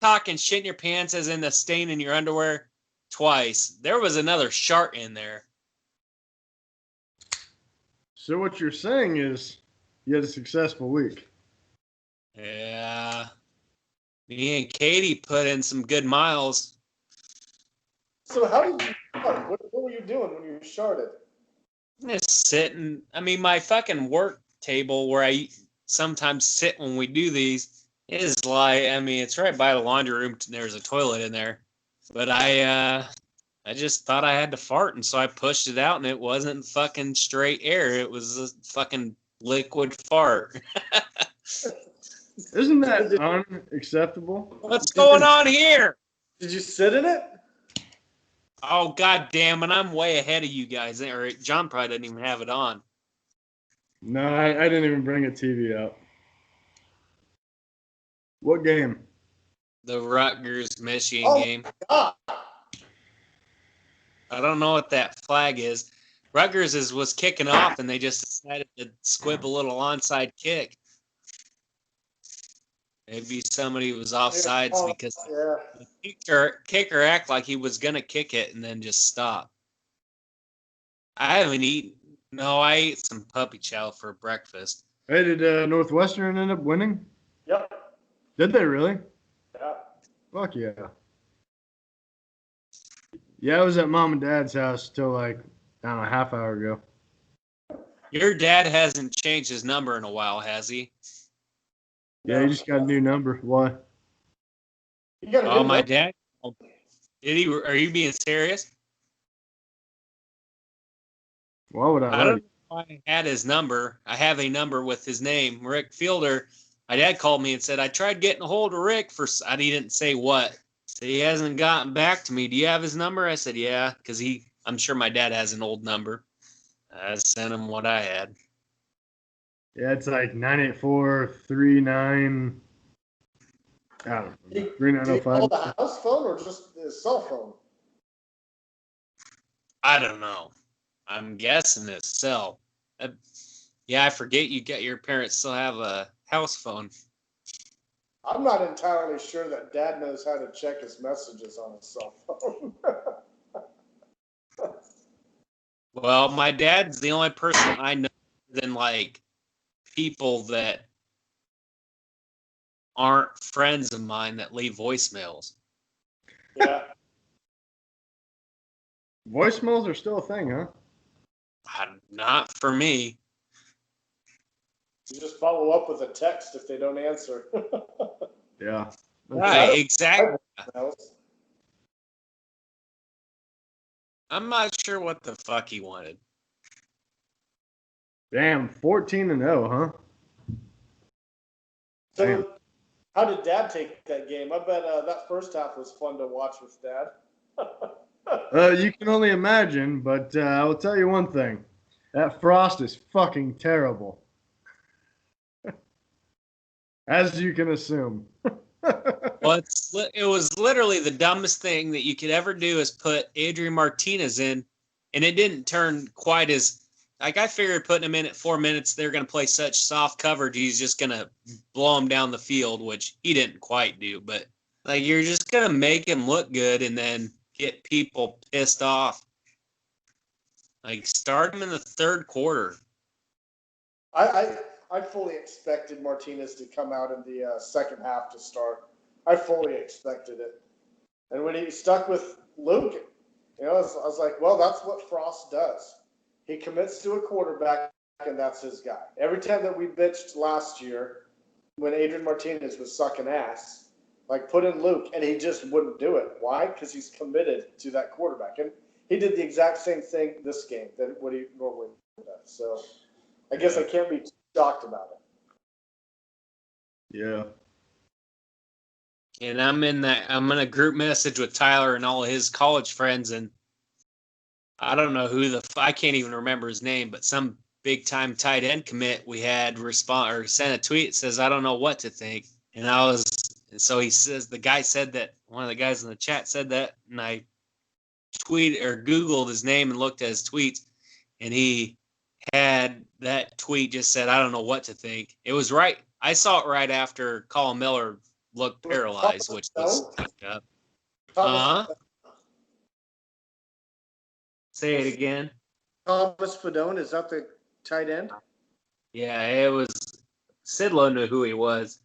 talking shit in your pants as in the stain in your underwear twice. There was another shark in there. So what you're saying is you had a successful week. Yeah. Me and Katie put in some good miles. So how did you start? What were you doing when you started? Just sitting. I mean, my fucking work table where I sometimes sit when we do these is like, I mean, it's right by the laundry room. There's a toilet in there. But I just thought I had to fart, and so I pushed it out, and it wasn't fucking straight air. It was a fucking liquid fart. Isn't that unacceptable? What's going on here? Did you sit in it? Oh, god damn it. I'm way ahead of you guys. Or John probably didn't even have it on. No, I didn't even bring a TV out. What game? The Rutgers Michigan game. God. I don't know what that flag is. Rutgers was kicking off, and they just decided to squib a little onside kick. Maybe somebody was offsides because the kicker acted like he was going to kick it and then just stop. I haven't eaten. No, I ate some puppy chow for breakfast. Hey, did Northwestern end up winning? Yep. Did they really? Yeah. Fuck yeah. Yeah, I was at mom and dad's house till like, I don't know, a half hour ago. Your dad hasn't changed his number in a while, has he? Yeah, he just got a new number. Why? You got a Oh, new my number? dad? Did he? Are you being serious? Why would I don't know why I had his number. I have a number with his name, Rick Fielder. My dad called me and said, I tried getting a hold of Rick for, he didn't say what. So he hasn't gotten back to me. Do you have his number? I said, yeah, because I'm sure my dad has an old number. I sent him what I had. Yeah, it's like 98439. I don't know. Do you 3905. call the house phone or just the cell phone? I don't know. I'm guessing it's cell. Yeah, I forget your parents still have a house phone. I'm not entirely sure that Dad knows how to check his messages on his cell phone. Well, my dad's the only person I know than like people that aren't friends of mine that leave voicemails. Yeah. Voicemails are still a thing, huh? Not for me. You just follow up with a text if they don't answer. Yeah. Right, exactly. I'm not sure what the fuck he wanted. Damn, 14-0, huh? So, Damn. how did Dad take that game? I bet that first half was fun to watch with Dad. You can only imagine, but I will tell you one thing. That frost is fucking terrible. As you can assume. Well, it was literally the dumbest thing that you could ever do is put Adrian Martinez in, and it didn't turn quite as like I figured putting him in at 4 minutes, they're going to play such soft coverage, he's just going to blow him down the field, which he didn't quite do. But like you're just going to make him look good and then get people pissed off. Like start him in the third quarter. I fully expected Martinez to come out in the second half to start. I fully expected it. And when he stuck with Luke, I was like, well, that's what Frost does. He commits to a quarterback, and that's his guy. Every time that we bitched last year when Adrian Martinez was sucking ass, like put in Luke, and he just wouldn't do it. Why? Because he's committed to that quarterback. And he did the exact same thing this game that what he normally does. So I guess I can't be shocked about it. Yeah. And I'm in a group message with Tyler and all of his college friends, and I don't know who I can't even remember his name, but some big time tight end commit we had sent a tweet that says, I don't know what to think. And so he says, the guy said that, one of the guys in the chat said that, and I Googled his name and looked at his tweets, and he had that tweet just said, I don't know what to think. It was right. I saw it right after Colin Miller looked paralyzed, which was fucked up. Say it again. Thomas Fedone, is that the tight end? Yeah, it was. Sidlow knew who he was.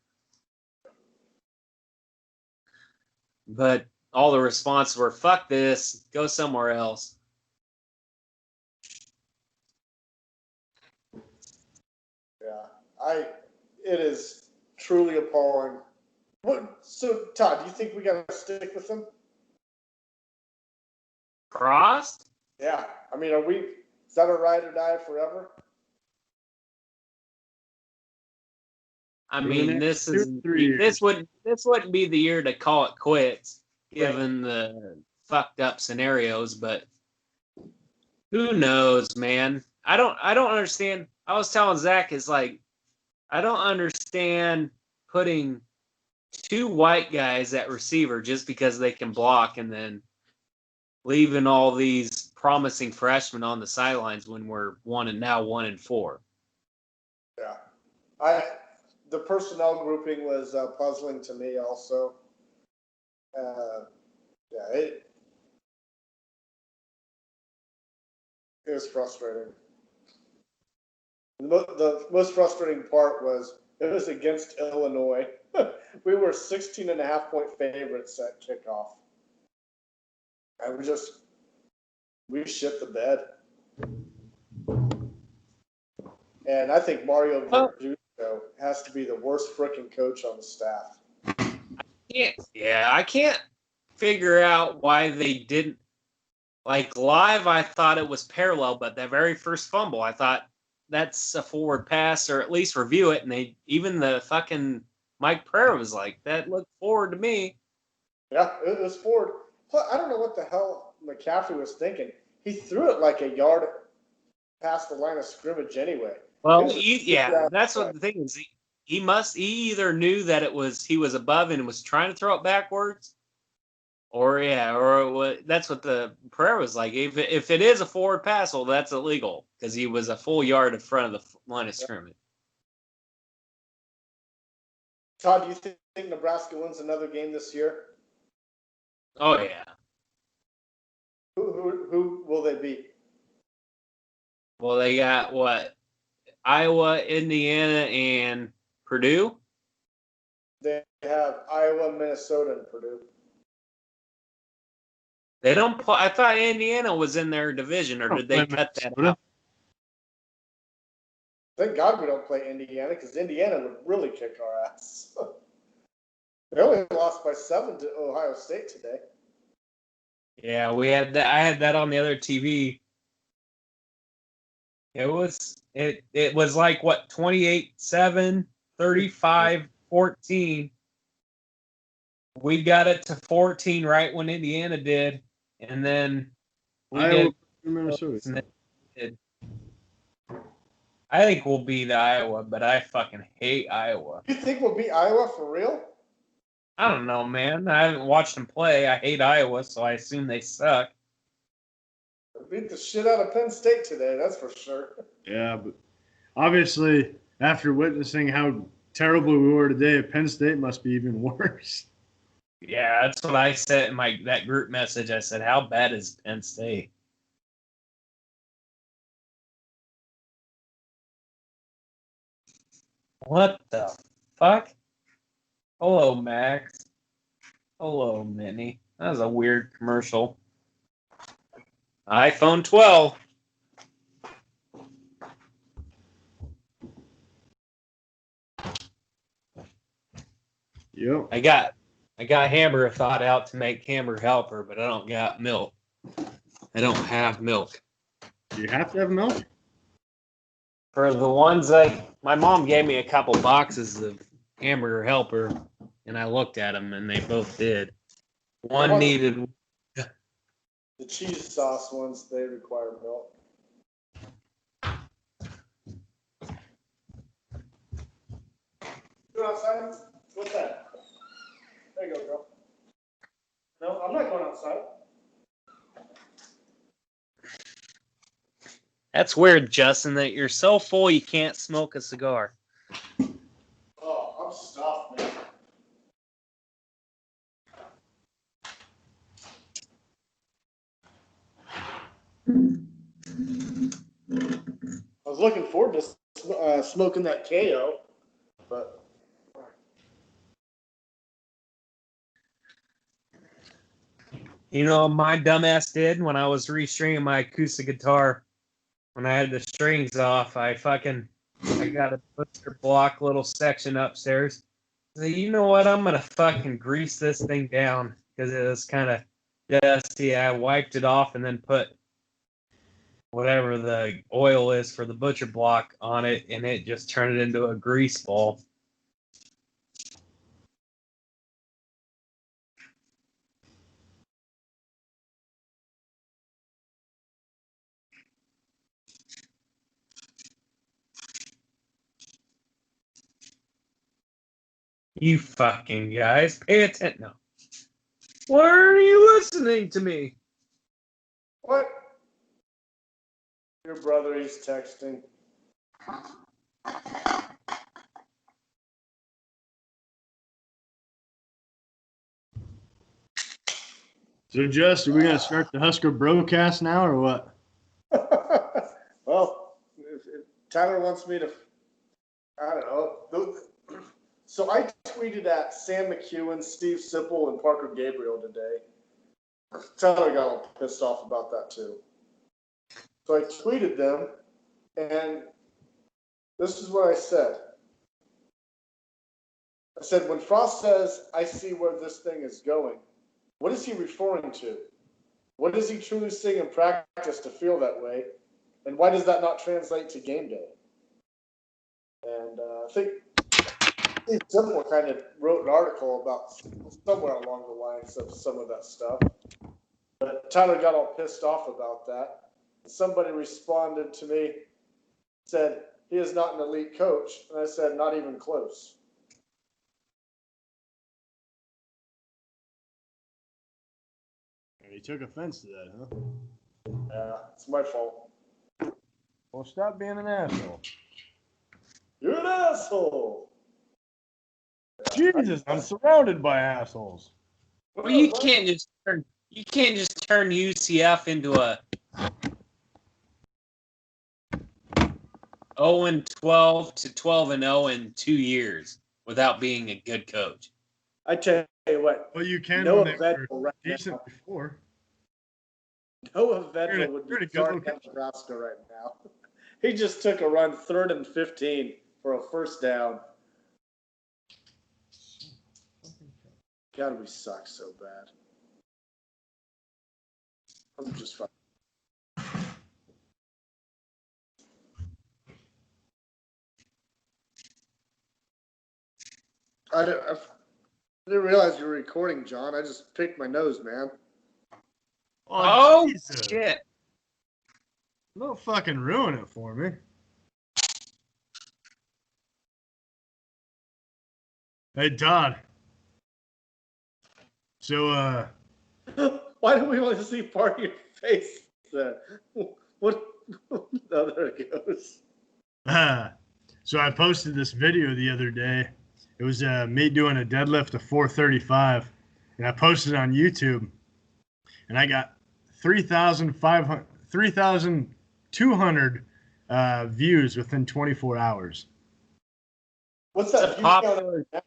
But all the responses were, fuck this, go somewhere else. Yeah, it is truly appalling. So, Todd, do you think we got to stick with them? Frost? Yeah. I mean, is that a ride or die forever? I mean, this wouldn't be the year to call it quits, given the fucked up scenarios. But who knows, man? I don't understand. I was telling Zach, is like, I don't understand putting two white guys at receiver just because they can block, and then leaving all these promising freshmen on the sidelines when we're 1-4. Yeah, the personnel grouping was puzzling to me also. It was frustrating. The most frustrating part was it was against Illinois. We were 16.5-point favorites at kickoff. And we shit the bed. And I think Mario Verdugo has to be the worst freaking coach on the staff. I can't figure out why they didn't. Like, live, I thought it was parallel, but that very first fumble, I thought that's a forward pass, or at least review it. And even the fucking Mike Pereira was like, that looked forward to me. Yeah, it was forward. I don't know what the hell McCaffrey was thinking. He threw it like a yard past the line of scrimmage anyway. Well, that's what the thing is. He either knew that he was above and was trying to throw it backwards, that's what the prayer was like. If it is a forward pass, well, that's illegal because he was a full yard in front of the line of scrimmage. Todd, do you think Nebraska wins another game this year? Oh yeah. Who will they beat? Well, they got what? Iowa, Indiana, and Purdue. They have Iowa, Minnesota, and Purdue. They don't play. I thought Indiana was in their division, or did they cut that out? Thank God we don't play Indiana, because Indiana would really kick our ass. They only lost by 7 to Ohio State today. Yeah, we had that. I had that on the other TV. It was like what, 28-7, 35-14. We got it to 14 right when Indiana did, and then Iowa, Minnesota. I think we'll beat Iowa, but I fucking hate Iowa. You think we'll beat Iowa for real? I don't know, man. I haven't watched them play. I hate Iowa, so I assume they suck. They beat the shit out of Penn State today, that's for sure. Yeah, but obviously, after witnessing how terrible we were today, Penn State must be even worse. Yeah, that's what I said in that group message. I said, how bad is Penn State? What the fuck? Hello, Max. Hello, Minnie. That was a weird commercial. iPhone 12. Yep. I got hamburger thought out to make hamburger helper, but I don't got milk. I don't have milk. Do you have to have milk? For the ones my mom gave me a couple boxes of hamburger helper, and I looked at them, and they both did. One needed. The cheese sauce ones, they require milk. You outside? What's that? There you go, girl. No, I'm not going outside. That's weird, Justin, that you're so full you can't smoke a cigar. Oh, I'm stuffed, man. looking forward to smoking that KO, but. You know, my dumbass did when I was restringing my acoustic guitar. When I had the strings off, I got a booster block little section upstairs. So you know what? I'm gonna fucking grease this thing down because it was kind of dusty. I wiped it off and then put whatever the oil is for the butcher block on it, and it just turned it into a grease ball. You fucking guys, pay attention. No. Why are you listening to me? What? Your brother, he's texting. So, Just, are we going to start the Husker broadcast now or what? Well, if Tyler wants me to, I don't know. So I tweeted at Sam McEwen, Steve Sipple, and Parker Gabriel today. Tyler got all pissed off about that too. So I tweeted them, and this is what I said. I said, when Frost says, I see where this thing is going, what is he referring to? What is he truly seeing in practice to feel that way? And why does that not translate to game day? And I think Steve Sipple kind of wrote an article about somewhere along the lines of some of that stuff. But Tyler got all pissed off about that. Somebody responded to me, said, he is not an elite coach. And I said, not even close. He took offense to that, huh? Yeah, it's my fault. Well, stop being an asshole. You're an asshole. Jesus, I'm surrounded by assholes. Well, you can't just turn UCF into a 0-12 to 12-0 in 2 years without being a good coach. I tell you what. Well, you can Noah when they Vedral were right decent now. before. Noah Vedral would be starting at Nebraska right now. He just took a run 3rd and 15 for a first down. God, we suck so bad. I'm just fucking. I didn't realize you were recording, John. I just picked my nose, man. Oh shit. Don't fucking ruin it for me. Hey, Todd. So, why do we want to see part of your face then? What? Oh, there it goes. So I posted this video the other day. It was me doing a deadlift of 435, and I posted it on YouTube, and I got 3,200 views within 24 hours. What's that?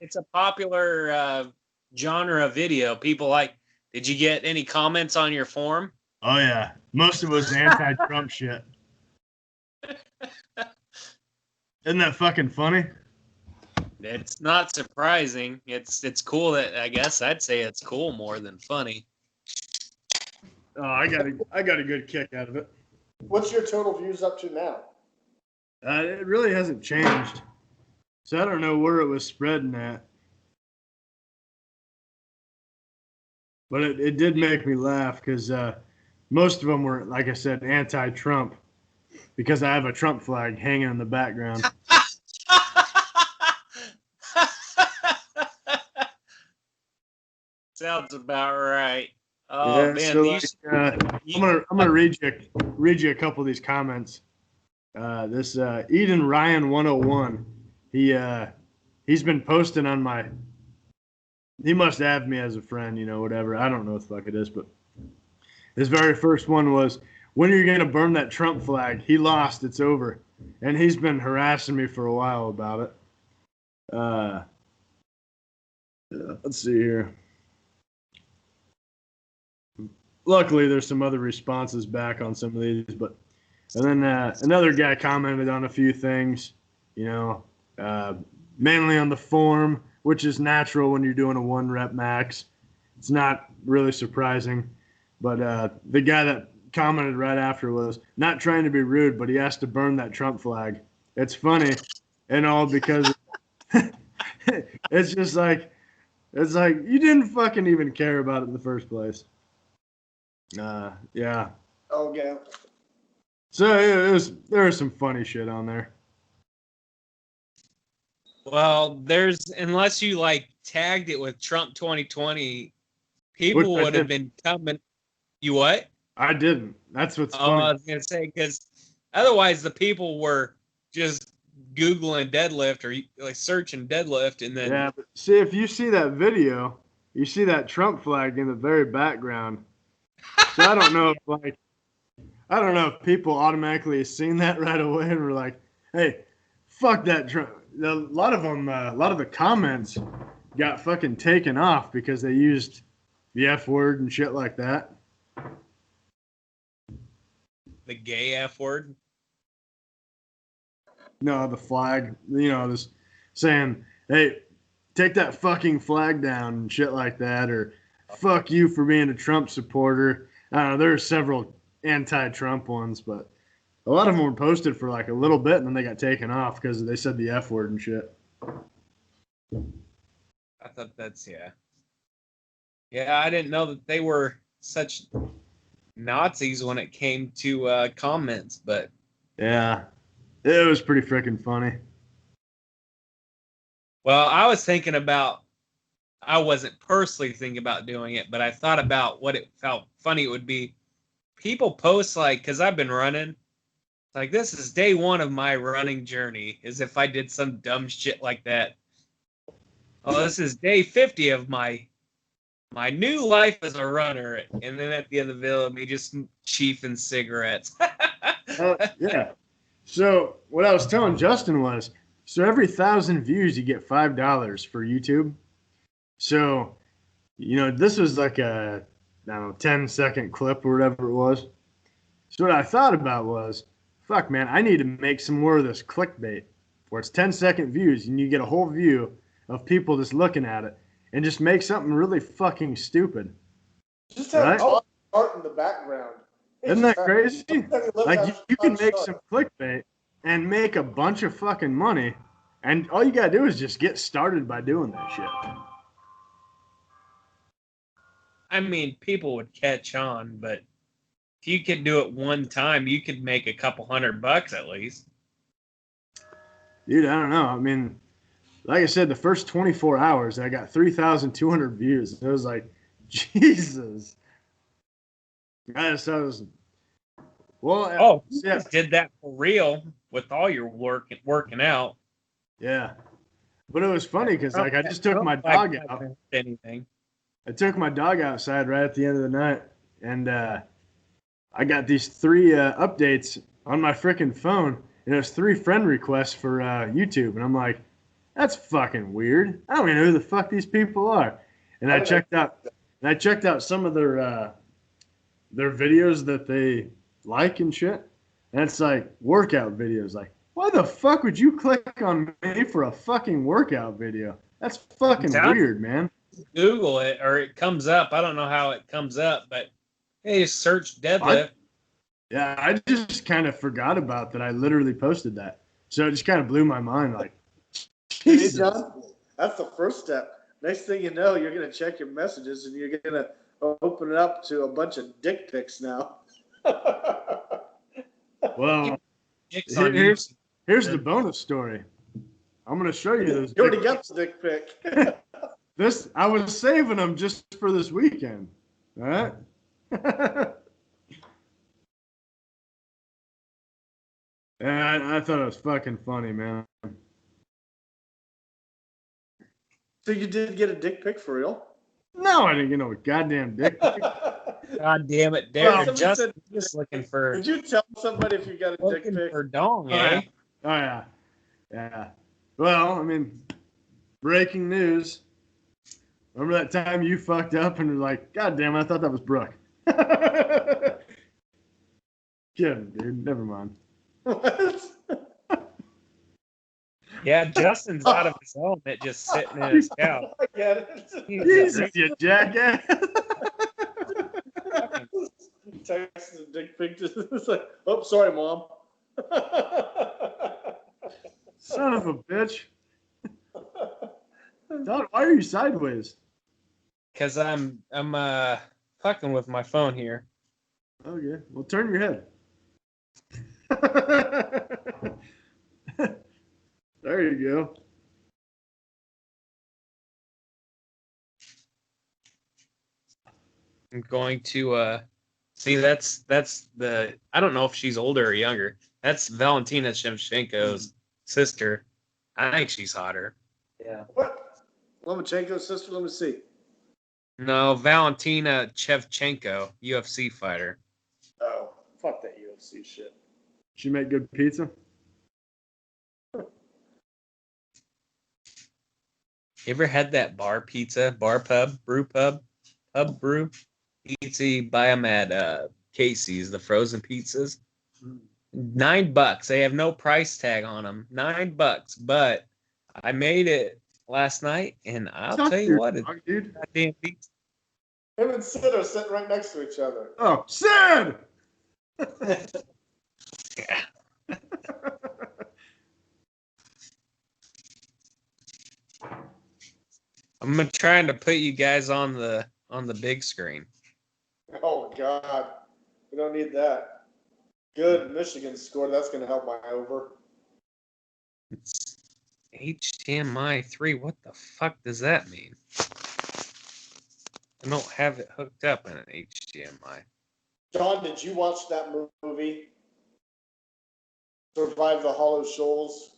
It's a popular genre of video. People like. Did you get any comments on your forum? Oh yeah, most of it was anti-Trump shit. Isn't that fucking funny? It's not surprising. It's cool that I guess I'd say it's cool more than funny. Oh, I got a good kick out of it. What's your total views up to now? It really hasn't changed. So I don't know where it was spreading at. But it did make me laugh because most of them were, like I said, anti-Trump because I have a Trump flag hanging in the background. Sounds about right. Oh yeah, man, so I'm gonna read you a couple of these comments. This Eden Ryan 101, he's been posting on my. He must have me as a friend, you know, whatever. I don't know what the fuck it is, but his very first one was, when are you going to burn that Trump flag? He lost. It's over. and he's been harassing me for a while about it. Let's see here. Luckily, there's some other responses back on some of these, but and then another guy commented on a few things, mainly on the form, which is natural when you're doing a 1 rep max. It's not really surprising, but the guy that commented right after was not trying to be rude, but he has to burn that Trump flag. It's funny and all because it's just like you didn't fucking even care about it in the first place. Yeah. Oh yeah. So there was some funny shit on there. Well, unless you like tagged it with Trump 2020, people would have been coming. You what? I didn't. That's what's funny. I was gonna say, because otherwise the people were just Googling deadlift or like searching deadlift, and then But see, if you see that video, you see that Trump flag in the very background. So I don't know if people automatically seen that right away and were like, "Hey, fuck that Trump." A lot of the comments got fucking taken off because they used the F word and shit like that. the gay F word. No, the flag, just saying, "Hey, take that fucking flag down" and shit like that, or "Fuck you for being a Trump supporter." I don't know. There are several anti-Trump ones, but a lot of them were posted for like a little bit and then they got taken off because they said the F word and shit. I thought that's yeah. I didn't know that they were such Nazis when it came to comments, but yeah, it was pretty freaking funny. Well, I was thinking about. I wasn't personally thinking about doing it, but I thought about what it felt funny it would be. People post like, because I've been running, like this is day 1 of my running journey, as if I did some dumb shit like that. Oh, this is day 50 of my new life as a runner, and then at the end of the video, me just chiefing cigarettes. Yeah. So what I was telling Justin was, so every 1,000 views you get $5 for YouTube. So, this was like a, I don't know, 10-second clip or whatever it was. So what I thought about was, fuck, man, I need to make some more of this clickbait where it's 10-second views and you get a whole view of people just looking at it and just make something really fucking stupid. Just have Todd start in the background. Isn't that crazy? Like, you can make some clickbait and make a bunch of fucking money, and all you gotta do is just get started by doing that shit. I mean, people would catch on, but if you could do it one time, you could make a couple $100 at least. Dude, I don't know. I mean, like I said, the first 24 hours, I got 3,200 views. It was like, Jesus. I was, well, you just did that for real with all your working out. Yeah. But it was funny because, like, I just took my dog out. Anything. I took my dog outside right at the end of the night, and I got these 3 updates on my freaking phone, and it was 3 friend requests for YouTube, and I'm like, that's fucking weird. I don't even know who the fuck these people are. And I checked out some of their videos that they like and shit, and it's like workout videos. Like, why the fuck would you click on me for a fucking workout video? That's fucking weird, man. Google it or it comes up. I don't know how it comes up, but hey, search deadlift. I just kind of forgot about that. I literally posted that. So it just kind of blew my mind. Like, hey, John, that's the first step. Next thing you know, you're going to check your messages and you're going to open it up to a bunch of dick pics now. Well, here's the bonus story. I'm going to show you those. You already got the dick pic. I was saving them just for this weekend. All right. And I thought it was fucking funny, man. So you did get a dick pic for real? No, I didn't get no goddamn dick pic. God damn it, Well, Derek. Justin just looking for Did you tell somebody if you got a dick looking pic? for dong, Oh, eh? yeah. Yeah. Well, I mean, breaking news. Remember that time you fucked up and was like, God damn it, I thought that was Brooke. Kidding, dude. Never mind. What? Yeah, Justin's out of his element, just sitting in his couch. I get it. Jesus, you jackass. Text a dick pic. It's like, oh, sorry, Mom. Son of a bitch. Todd, why are you sideways? Because I'm fucking with my phone here. Okay, well, turn your head. There you go. I'm going to see that's the I don't know if she's older or younger. That's Valentina Shevchenko's sister. I think she's hotter. Yeah. What? Lomachenko's sister? Let me see. No, Valentina Shevchenko, UFC fighter. Oh, fuck that UFC shit. She make good pizza? You ever had that bar pizza, bar pub, brew pub brew pizza? You buy them at Casey's, the frozen pizzas. $9. They have no price tag on them. $9. But I made it last night, and I'll tell you what, it's dude. goddamn pizza. Him and Sid are sitting right next to each other. Oh, Sid! Yeah. I'm trying to put you guys on the big screen. Oh, God. We don't need that. Good. Michigan scored. That's going to help my over. It's HDMI 3. What the fuck does that mean? I don't have it hooked up in an HDMI. John, did you watch that movie? Survive the Hollow Shoals?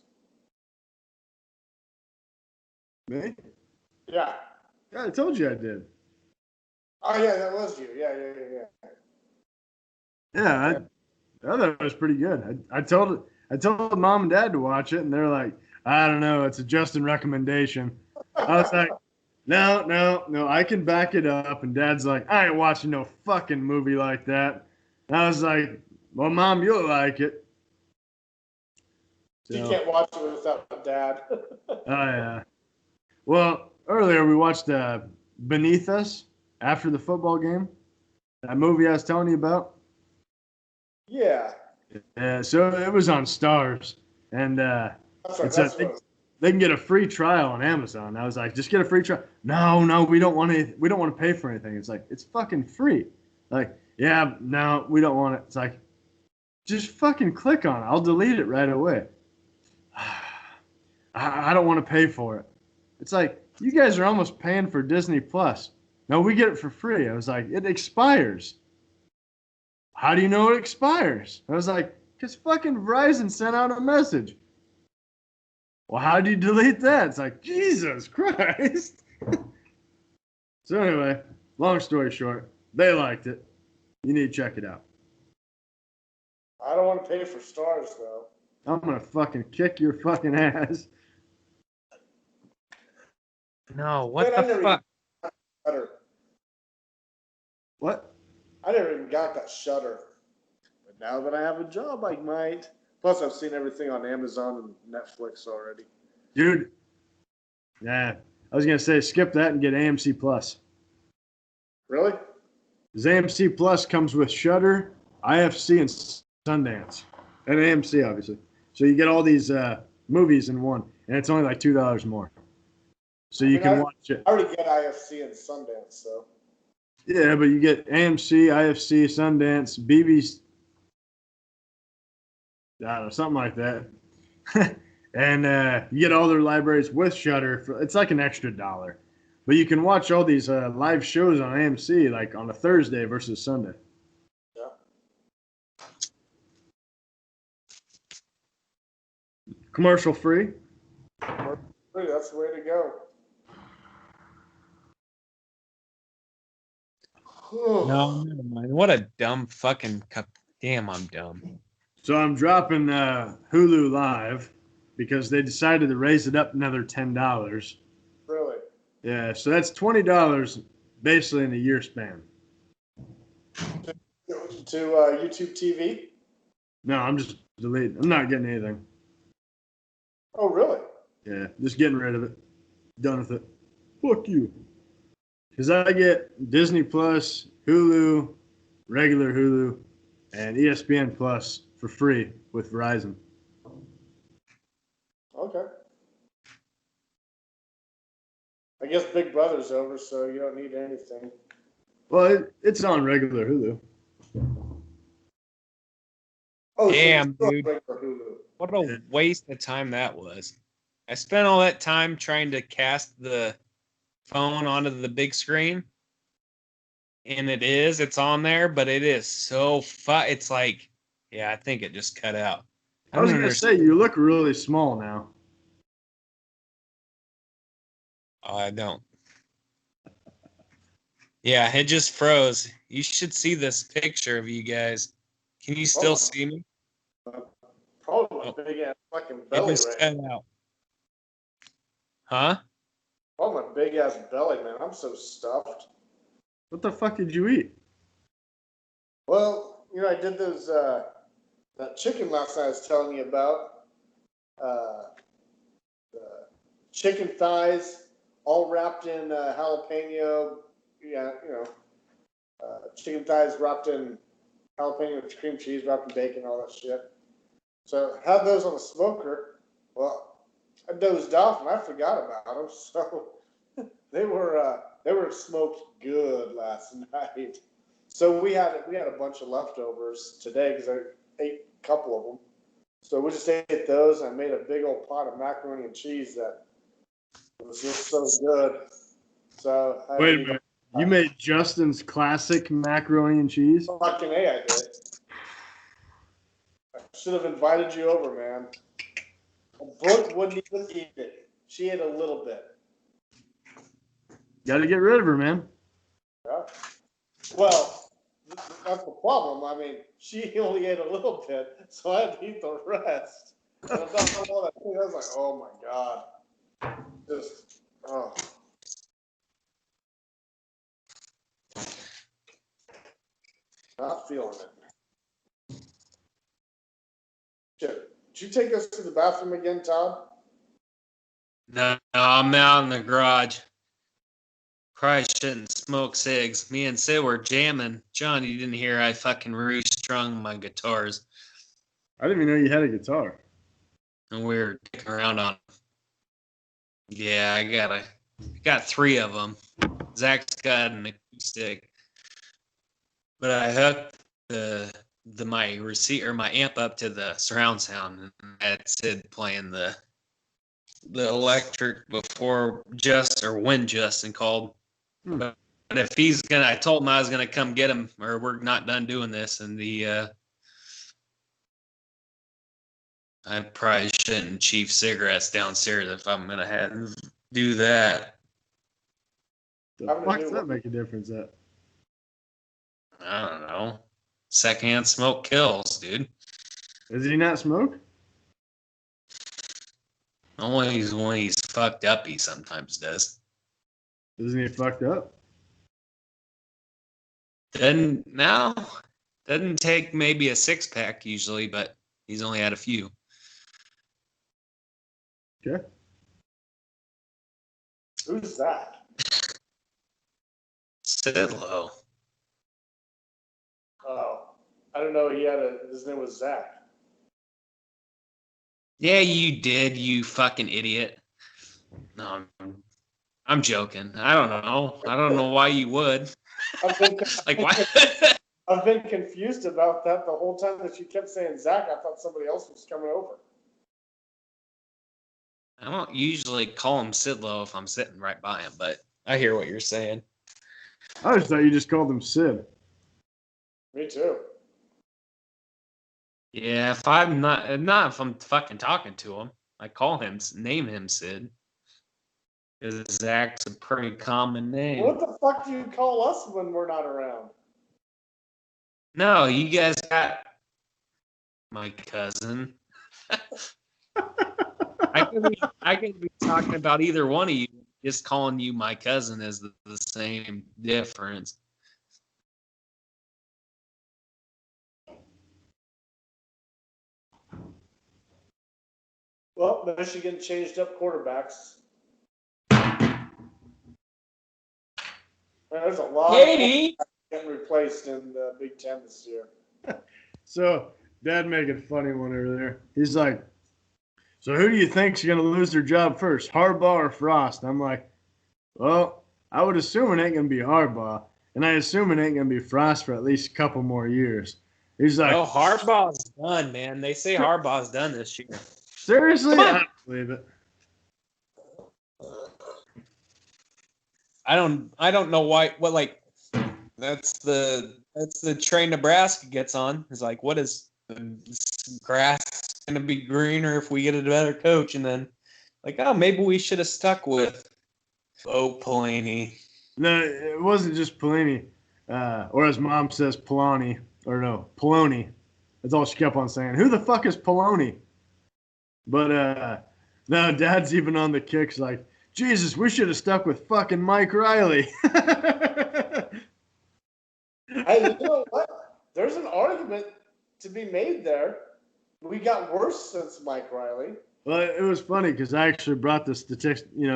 Me? Yeah. Yeah, I told you I did. Oh, yeah, that was you. Yeah. Yeah, I thought it was pretty good. I told mom and dad to watch it, and they're like, I don't know, it's a Justin recommendation. I was like, no, I can back it up. And dad's like, I ain't watching no fucking movie like that. And I was like, well, Mom, you'll like it. You So, can't watch it without Dad. oh, yeah. Well, earlier we watched Beneath Us after the football game. That movie I was telling you about. Yeah. So it was on Stars, and That's right. they can get a free trial on Amazon. I was like, just get a free trial. No, we don't want to pay for anything. It's like, it's fucking free. Like, yeah, no, we don't want it. It's like, just fucking click on it. I'll delete it right away. I don't want to pay for it. It's like, you guys are almost paying for Disney Plus. No, we get it for free. I was like, it expires. How do you know it expires? I was like, because fucking Verizon sent out a message. Well, how do you delete that? It's like, Jesus Christ. So anyway, long story short, they liked it. You need to check it out. I don't want to pay for Stars, though. I'm going to fucking kick your fucking ass. No, what the fuck? What? I never even got that Shutter. But now that I have a job, I might. Plus, I've seen everything on Amazon and Netflix already. Dude. Yeah. I was going to say, skip that and get AMC Plus. Really? Because AMC Plus comes with Shudder, IFC, and Sundance. And AMC, obviously. So you get all these movies in one. And it's only like $2 more. So you can watch it. I already get IFC and Sundance, so. Yeah, but you get AMC, IFC, Sundance, BBC, I don't know, something like that. And you get all their libraries with Shudder. It's like an extra $1. But you can watch all these live shows on AMC, like on a Thursday versus Sunday. Yeah. Commercial free. That's the way to go. No, never mind. What a dumb fucking damn, I'm dumb. So I'm dropping Hulu Live because they decided to raise it up another $10. Really? Yeah, so that's $20 basically in a year span. To YouTube TV? No, I'm just deleting. I'm not getting anything. Oh, really? Yeah, just getting rid of it. Done with it. Fuck you. Because I get Disney Plus, Hulu, regular Hulu, and ESPN Plus for free with Verizon. Okay. I guess Big Brother's over, so you don't need anything. Well, it's on regular Hulu. Oh, Damn, so dude. regular Hulu. What a waste of time that was. I spent all that time trying to cast the phone onto the big screen. And it's on there, but it is so it's like, yeah, I think it just cut out. I was going to say, you look really small now. Oh, I don't. Yeah, it just froze. You should see this picture of you guys. Can you still see me? Probably my big ass fucking It belly just right cut now. out. Huh? Oh, my big ass belly, man. I'm so stuffed. What the fuck did you eat? Well, I did those that chicken last night I was telling you about. The chicken thighs, all wrapped in jalapeno. Yeah, chicken thighs wrapped in jalapeno with cream cheese, wrapped in bacon, all that shit. So had those on the smoker. Well, I dozed off and I forgot about them. So they were smoked good last night. So we had a bunch of leftovers today because I ate a couple of them. So we just ate those. And I made a big old pot of macaroni and cheese that was just so good. So Wait a minute. You made Justin's classic macaroni and cheese? Fucking A, I did. I should have invited you over, man. Brooke wouldn't even eat it. She ate a little bit. Got to get rid of her, man. Yeah. Well, that's the problem. I mean, she only ate a little bit, so I had to eat the rest. And about all that food, I was like, oh my God. Just, oh. Not feeling it. Shit. Did you take us to the bathroom again, Todd? No, I'm out in the garage. Probably shouldn't smoke cigs. Me and Sid were jamming. John, you didn't hear I fucking restrung my guitars. I didn't even know you had a guitar. And we were dicking around on them. Yeah, I got 3 of them. Zach's got an acoustic. But I hooked my receiver, my amp up to the surround sound, and I had Sid playing the electric before when Justin called. But if I told him I was gonna come get him, or we're not done doing this, and I probably shouldn't chief cigarettes downstairs if I'm gonna do that. The fuck does that make a difference at? I don't know. Secondhand smoke kills, dude. Does he not smoke? Only when he's fucked up, he sometimes does. Isn't he fucked up? Doesn't take maybe a 6-pack usually, but he's only had a few. Okay. Who's that? Sidlow. Oh, I don't know. His name was Zach. Yeah, you did, you fucking idiot. No, I'm joking. I don't know. I don't know why you would. Like, why? I've been confused about that the whole time that you kept saying Zach. I thought somebody else was coming over. I don't usually call him Sidlow if I'm sitting right by him, but I hear what you're saying. I just thought you just called him Sid. Me too. Yeah, if I'm not if I'm fucking talking to him, I name him Sid. Zach's a pretty common name. What the fuck do you call us when we're not around? No, you guys got my cousin. I could be talking about either one of you. Just calling you my cousin is the same difference. Well, Michigan changed up quarterbacks. There's a lot Katie of getting replaced in the Big Ten this year. So, Dad making a funny one over there. He's like, so who do you think's going to lose their job first, Harbaugh or Frost? I'm like, well, I would assume it ain't going to be Harbaugh, and I assume it ain't going to be Frost for at least a couple more years. He's like, oh, Harbaugh's done, man. They say Harbaugh's done this year. Seriously? I don't believe it. I don't know why. What like that's the train Nebraska gets on. It's like, what is the grass going to be greener if we get a better coach? And then like, oh, maybe we should have stuck with Pelini. No, it wasn't just Pelini, or as Mom says, Poloni, or no, Poloni. That's all she kept on saying. Who the fuck is Poloni? But no, Dad's even on the kicks like, Jesus, we should have stuck with fucking Mike Riley. Hey, you know what? There's an argument to be made there. We got worse since Mike Riley. Well, it was funny because I actually brought the statistics. He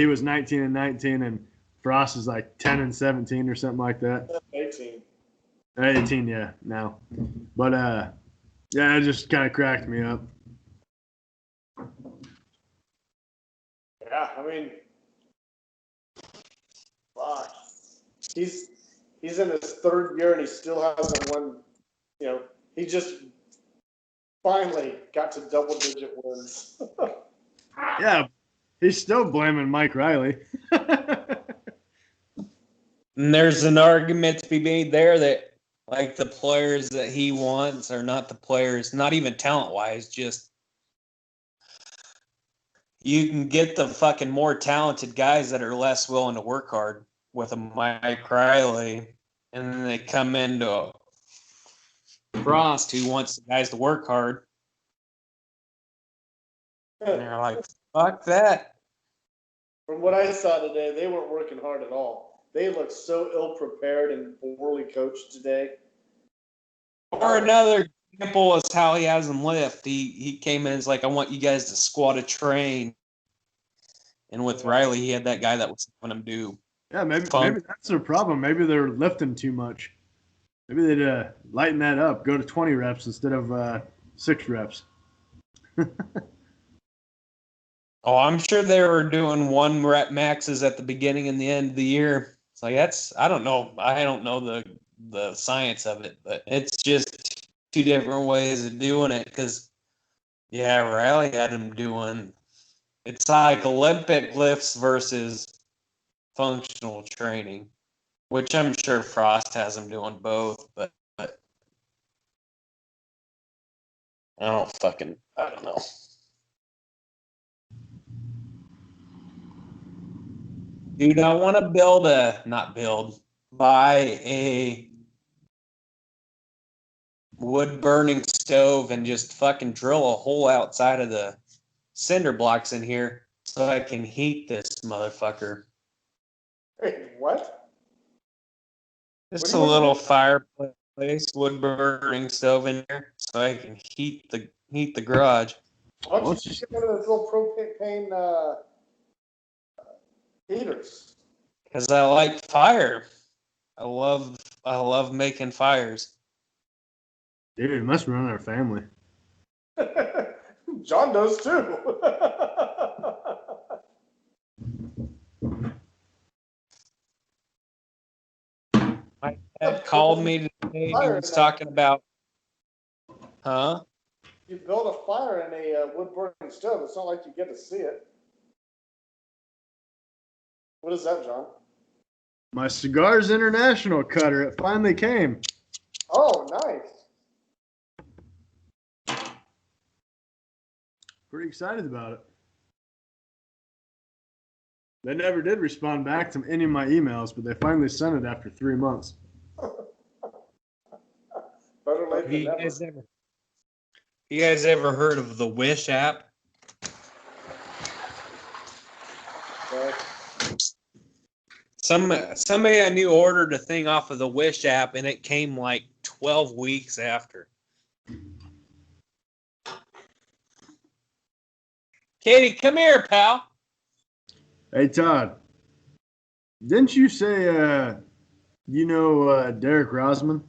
was 19-19, and Frost is like 10-17 or something like that. 18. 18, yeah, now. But yeah, it just kind of cracked me up. Yeah, I mean, fuck. He's in his third year and he still hasn't won. You know, he just finally got to double-digit wins. Yeah, he's still blaming Mike Riley. And there's an argument to be made there that like the players that he wants are not the players, not even talent-wise, just you can get the fucking more talented guys that are less willing to work hard with a Mike Riley, and then they come into Frost who wants the guys to work hard. And they're like, fuck that. From what I saw today, they weren't working hard at all. They looked so ill-prepared and poorly coached today. Or another example is how he has them lift. He came in as like, I want you guys to squat a train. And with Riley, he had that guy that was having him do. Yeah, maybe that's their problem. Maybe they're lifting too much. Maybe they'd lighten that up. Go to 20 reps instead of 6 reps. Oh, I'm sure they were doing 1 rep maxes at the beginning and the end of the year. It's like I don't know the science of it, but it's just 2 different ways of doing it. Because yeah, Riley had him doing. It's like Olympic lifts versus functional training, which I'm sure Frost has him doing both, but I don't know. Dude, I want to buy a wood burning stove and just fucking drill a hole outside of the cinder blocks in here so I can heat this motherfucker. Hey, what? Just a little fireplace, wood burning stove in here so I can heat the garage. Why don't you just get one of those little propane heaters? Because I like fire. I love making fires. Dude, it must run our family. John does too. My dad called me today. He was talking about, huh? You build a fire in a wood-burning stove. It's not like you get to see it. What is that, John? My Cigars International cutter. It finally came. Oh, nice. Pretty excited about it. They never did respond back to any of my emails, but they finally sent it after 3 months. Better late than You never. you guys ever heard of the Wish app? Okay. Somebody I knew ordered a thing off of the Wish app, and it came like 12 weeks after. Katie, come here, pal. Hey, Todd. Didn't you say, Derek Rosman?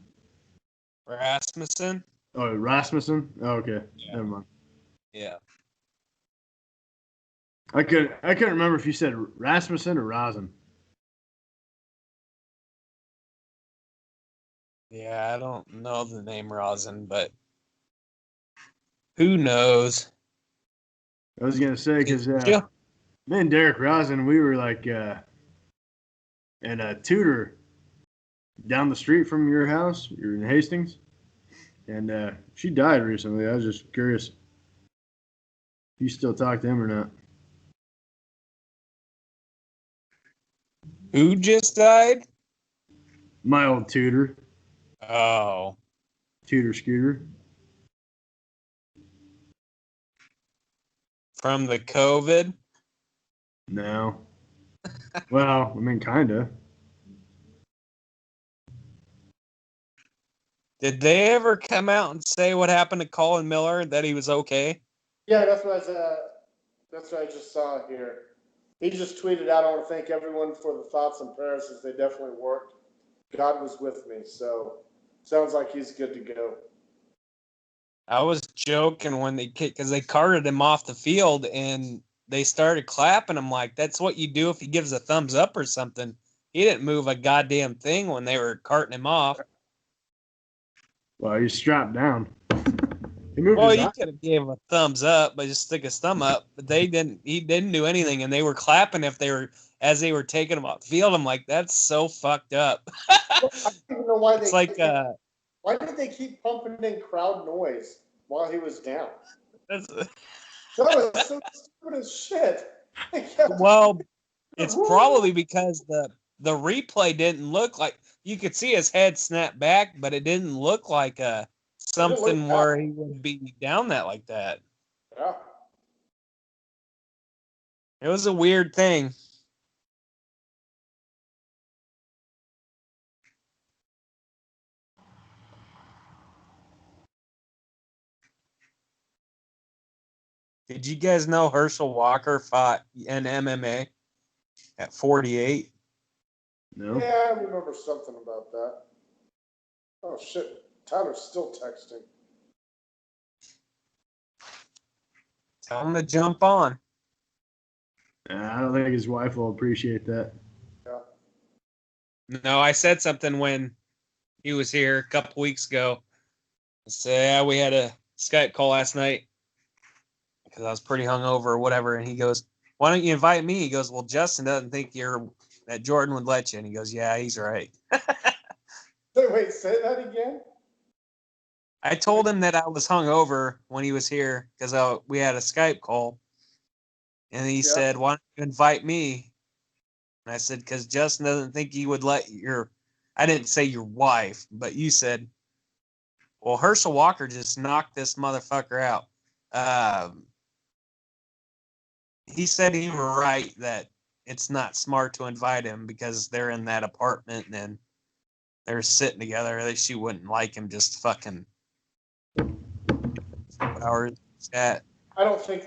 Rasmussen? Oh, Rasmussen? Oh, okay. Yeah. Never mind. Yeah. I couldn't remember if you said Rasmussen or Rosen. Yeah, I don't know the name Rosin, but who knows? I was gonna say because Yeah. me and Derek Rosen, we were like at a tutor down the street from your house. You're in Hastings, and she died recently. I was just curious if you still talk to him or not. Who just died? My old tutor, Oh. Tutor Scooter. From the COVID? No. Well, I mean, kinda. Did they ever come out and say what happened to Colin Miller, that he was okay? Yeah, that's what I just saw here. He just tweeted out, "I want to thank everyone for the thoughts and prayers, as they definitely worked. God was with me." So sounds like he's good to go. I was joking when because they carted him off the field and they started clapping him like that's what you do if he gives a thumbs up or something. He didn't move a goddamn thing when they were carting him off. Well, he's strapped down. He moved Well, his he eye. could have gave him a thumbs up, but just stick his thumb up. But they didn't. He didn't do anything, and they were clapping as they were taking him off the field. I'm like, that's so fucked up. I don't even know why It's like why did they keep pumping in crowd noise while he was down? that's, That was so stupid as shit. well, it's probably because the replay didn't look like you could see his head snap back, but it didn't look like something where he would be down that like that. Yeah. It was a weird thing. Did you guys know Herschel Walker fought in MMA at 48? No. Yeah, I remember something about that. Oh shit, Tyler's still texting. Tell him to jump on. I don't think his wife will appreciate that. Yeah. No, I said something when he was here a couple weeks ago. I said, yeah, we had a Skype call last night because I was pretty hungover or whatever. And he goes, why don't you invite me? He goes, well, Justin doesn't think that Jordan would let you. And he goes, yeah, he's right. Wait, say that again? I told him that I was hungover when he was here because we had a Skype call. And he said, why don't you invite me? And I said, because Justin doesn't think he would let I didn't say your wife, but you said, well, Herschel Walker just knocked this motherfucker out. He said he was right that it's not smart to invite him because they're in that apartment and they're sitting together. She wouldn't like him just fucking hours chat. I don't think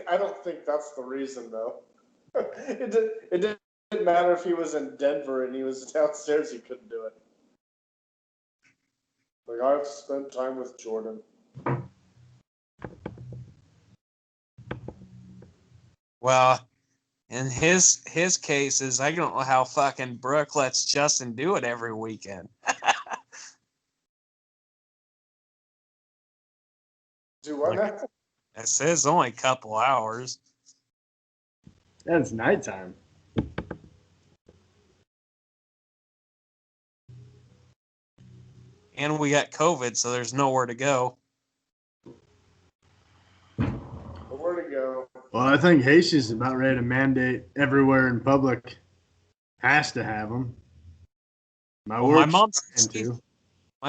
that's the reason though. It didn't matter if he was in Denver and he was downstairs, he couldn't do it. Like, I've spent time with Jordan. Well, in his cases, I don't know how fucking Brooke lets Justin do it every weekend. Do what now? It says only a couple hours. That's nighttime. And we got COVID, so there's nowhere to go. Where to go? Well, I think Haiti's about ready to mandate everywhere in public has to have them. My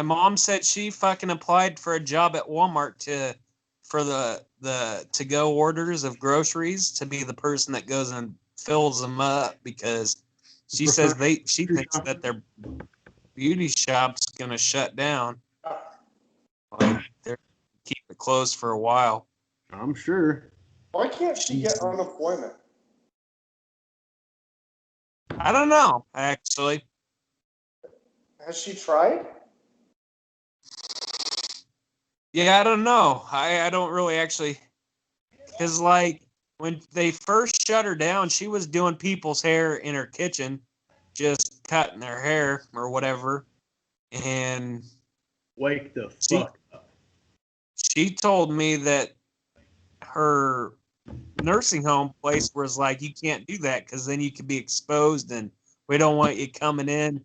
mom said she fucking applied for a job at Walmart for the to-go orders of groceries to be the person that goes and fills them up because she says she thinks that their beauty shop's gonna shut down. Like they're keep it closed for a while. I'm sure. Why can't she get unemployment? I don't know, actually. Has she tried? Yeah, I don't know. I don't really actually, because like when they first shut her down, she was doing people's hair in her kitchen, just cutting their hair or whatever. And wake the fuck up. She told me that her nursing home place was like, you can't do that because then you could be exposed and we don't want you coming in.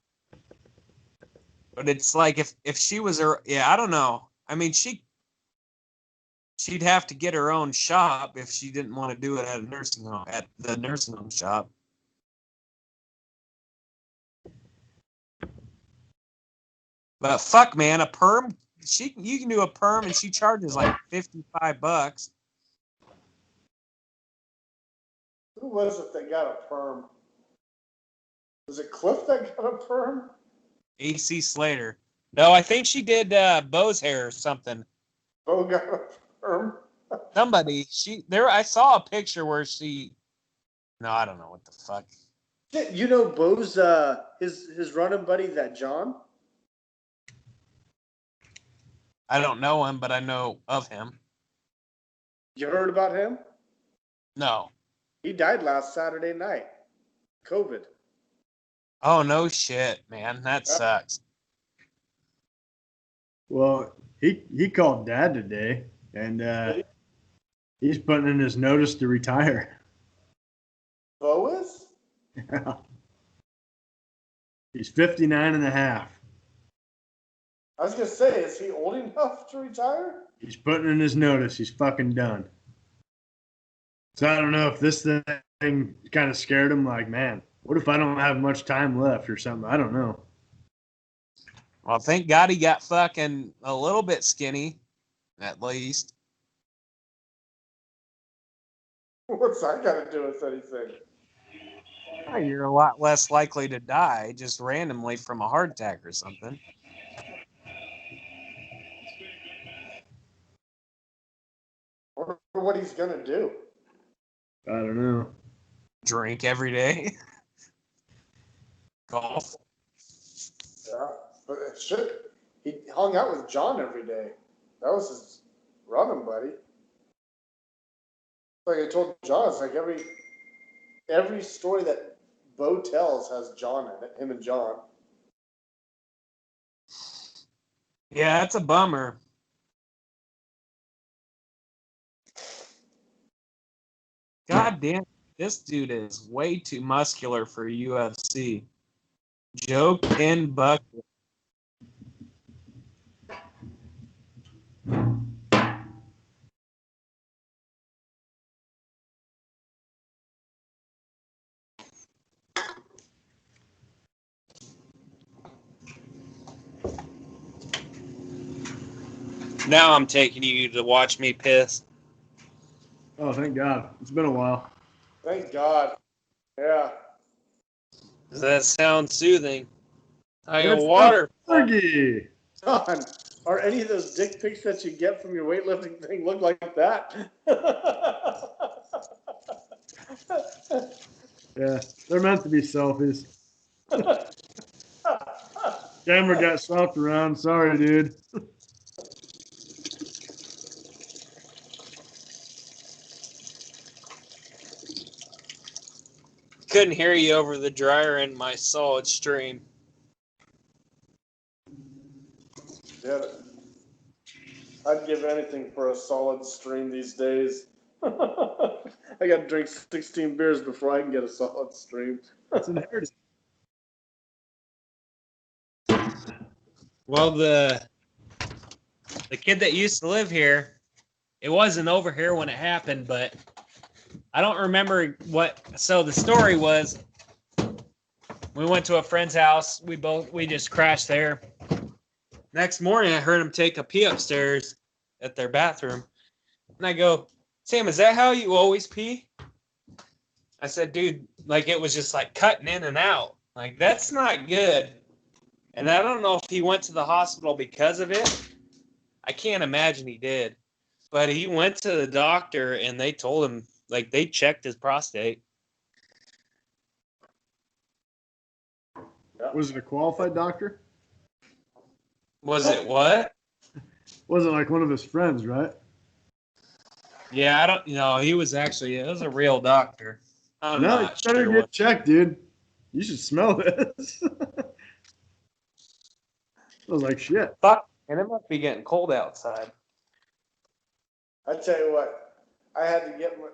But it's like if she was I don't know. I mean, she'd have to get her own shop if she didn't want to do it at the nursing home shop. But fuck, man, a perm. You can do a perm and she charges like $55. Who was it that got a perm? Was it Cliff that got a perm? AC Slater. No, I think she did Bo's hair or something. Bo got a perm. Somebody I saw a picture where no, I don't know what the fuck. You know Bo's his running buddy, that John? I don't know him, but I know of him. You heard about him? No. He died last Saturday night. COVID. Oh, no shit, man. That sucks. Well, he called Dad today, and he's putting in his notice to retire. Bo is? Yeah. He's 59 and a half. I was going to say, is he old enough to retire? He's putting in his notice. He's fucking done. So I don't know if this thing kind of scared him. Like, man, what if I don't have much time left or something? I don't know. Well, thank God he got fucking a little bit skinny, at least. What's that got to do with anything? Oh, you're a lot less likely to die just randomly from a heart attack or something. Or what he's going to do. I don't know. Drink every day. Golf. Yeah, but shit, he hung out with John every day. That was his running buddy. Like I told John, it's like every story that Bo tells has John in it, him and John. Yeah, that's a bummer. God damn, this dude is way too muscular for UFC. Joe Ken Buckley. Now I'm taking you to watch me piss. Oh, thank God. It's been a while. Thank God. Yeah. Does that sound soothing? I got water. Fergie. John, are any of those dick pics that you get from your weightlifting thing look like that? Yeah, they're meant to be selfies. Camera got swapped around. Sorry, dude. Couldn't hear you over the dryer in my solid stream. Yeah, I'd give anything for a solid stream these days. I got to drink 16 beers before I can get a solid stream. It's inherited. Well, the kid that used to live here, it wasn't over here when it happened, but I don't remember what. So the story was, we went to a friend's house. We just crashed there. Next morning, I heard him take a pee upstairs at their bathroom, and I go, Sam, is that how you always pee? I said, dude, like it was just like cutting in and out. Like that's not good. And I don't know if he went to the hospital because of it. I can't imagine he did. But he went to the doctor and they told him, like, they checked his prostate. Was it a qualified doctor? Was it what? Wasn't like one of his friends, right? Yeah, I don't know. He was actually, it was a real doctor. I'm No, you not better sure get what. checked, dude. You should smell this. I was like, shit. Fuck, and it must be getting cold outside. I tell you what, I had to get, when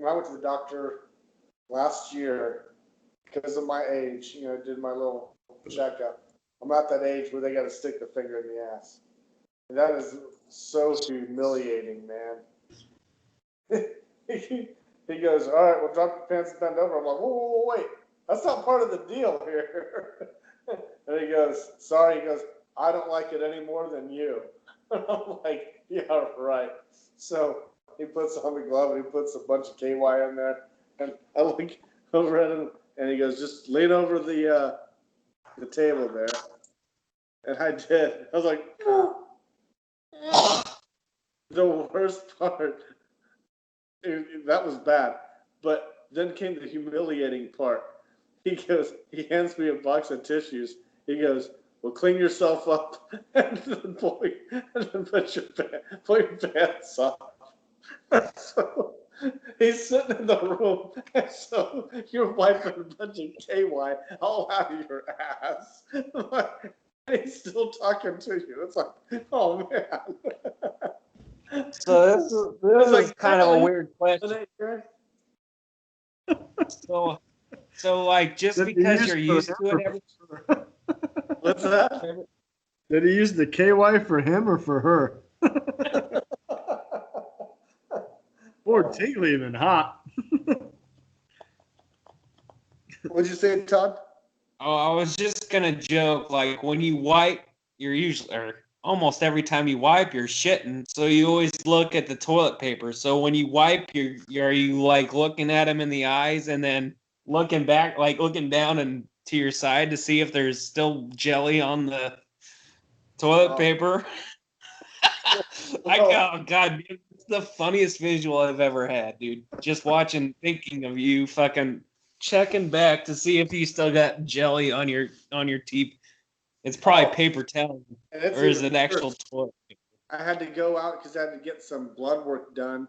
I went to the doctor last year, because of my age, did my little checkup. I'm at that age where they got to stick the finger in the ass. And that is so humiliating, man. He goes, all right, well, drop your pants and bend over. I'm like, whoa, wait. That's not part of the deal here. And he goes, sorry. He goes, I don't like it any more than you. And I'm like, yeah, right. So he puts on the glove and he puts a bunch of KY in there. And I look over at him and he goes, just lean over the table there. And I did. I was like, the worst part, that was bad. But then came the humiliating part. He he hands me a box of tissues. He goes, well, clean yourself up and then put your pants on. So he's sitting in the room, and so you're wiping a bunch of KY all out of your ass. And he's still talking to you. It's like, oh, man. So this is like, kind of a weird question. So like, just because you're used to it, What's that? Did he use the KY for him or for her? Or tingly and hot. What'd you say, Todd? Oh, I was just gonna joke. Like when you wipe, you're usually, or almost every time you wipe, you're shitting. So you always look at the toilet paper. So when you wipe, are you like looking at him in the eyes and then looking back, like looking down and to your side to see if there's still jelly on the toilet paper? Oh God, dude, it's the funniest visual I've ever had, dude. Just watching, thinking of you fucking checking back to see if you still got jelly on your teeth. It's probably paper towel, or is it actual toilet paper? I had to go out because I had to get some blood work done,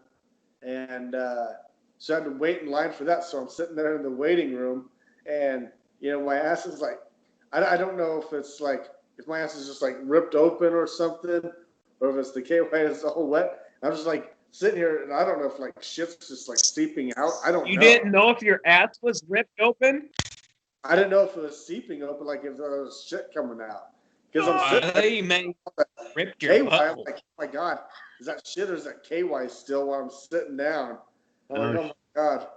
and so I had to wait in line for that. So I'm sitting there in the waiting room, and my ass is like, I don't know if it's like if my ass is just like ripped open or something, or if it's the KY is all wet. I'm just like sitting here, and I don't know if like shit's just like seeping out. I don't know. You didn't know if your ass was ripped open? I didn't know if it was seeping open, like if there was shit coming out. Because I'm sitting there, you may ripped your KY. butthole. I'm like, oh my God, is that shit or is that KY still while I'm sitting down? I'm like, oh my God.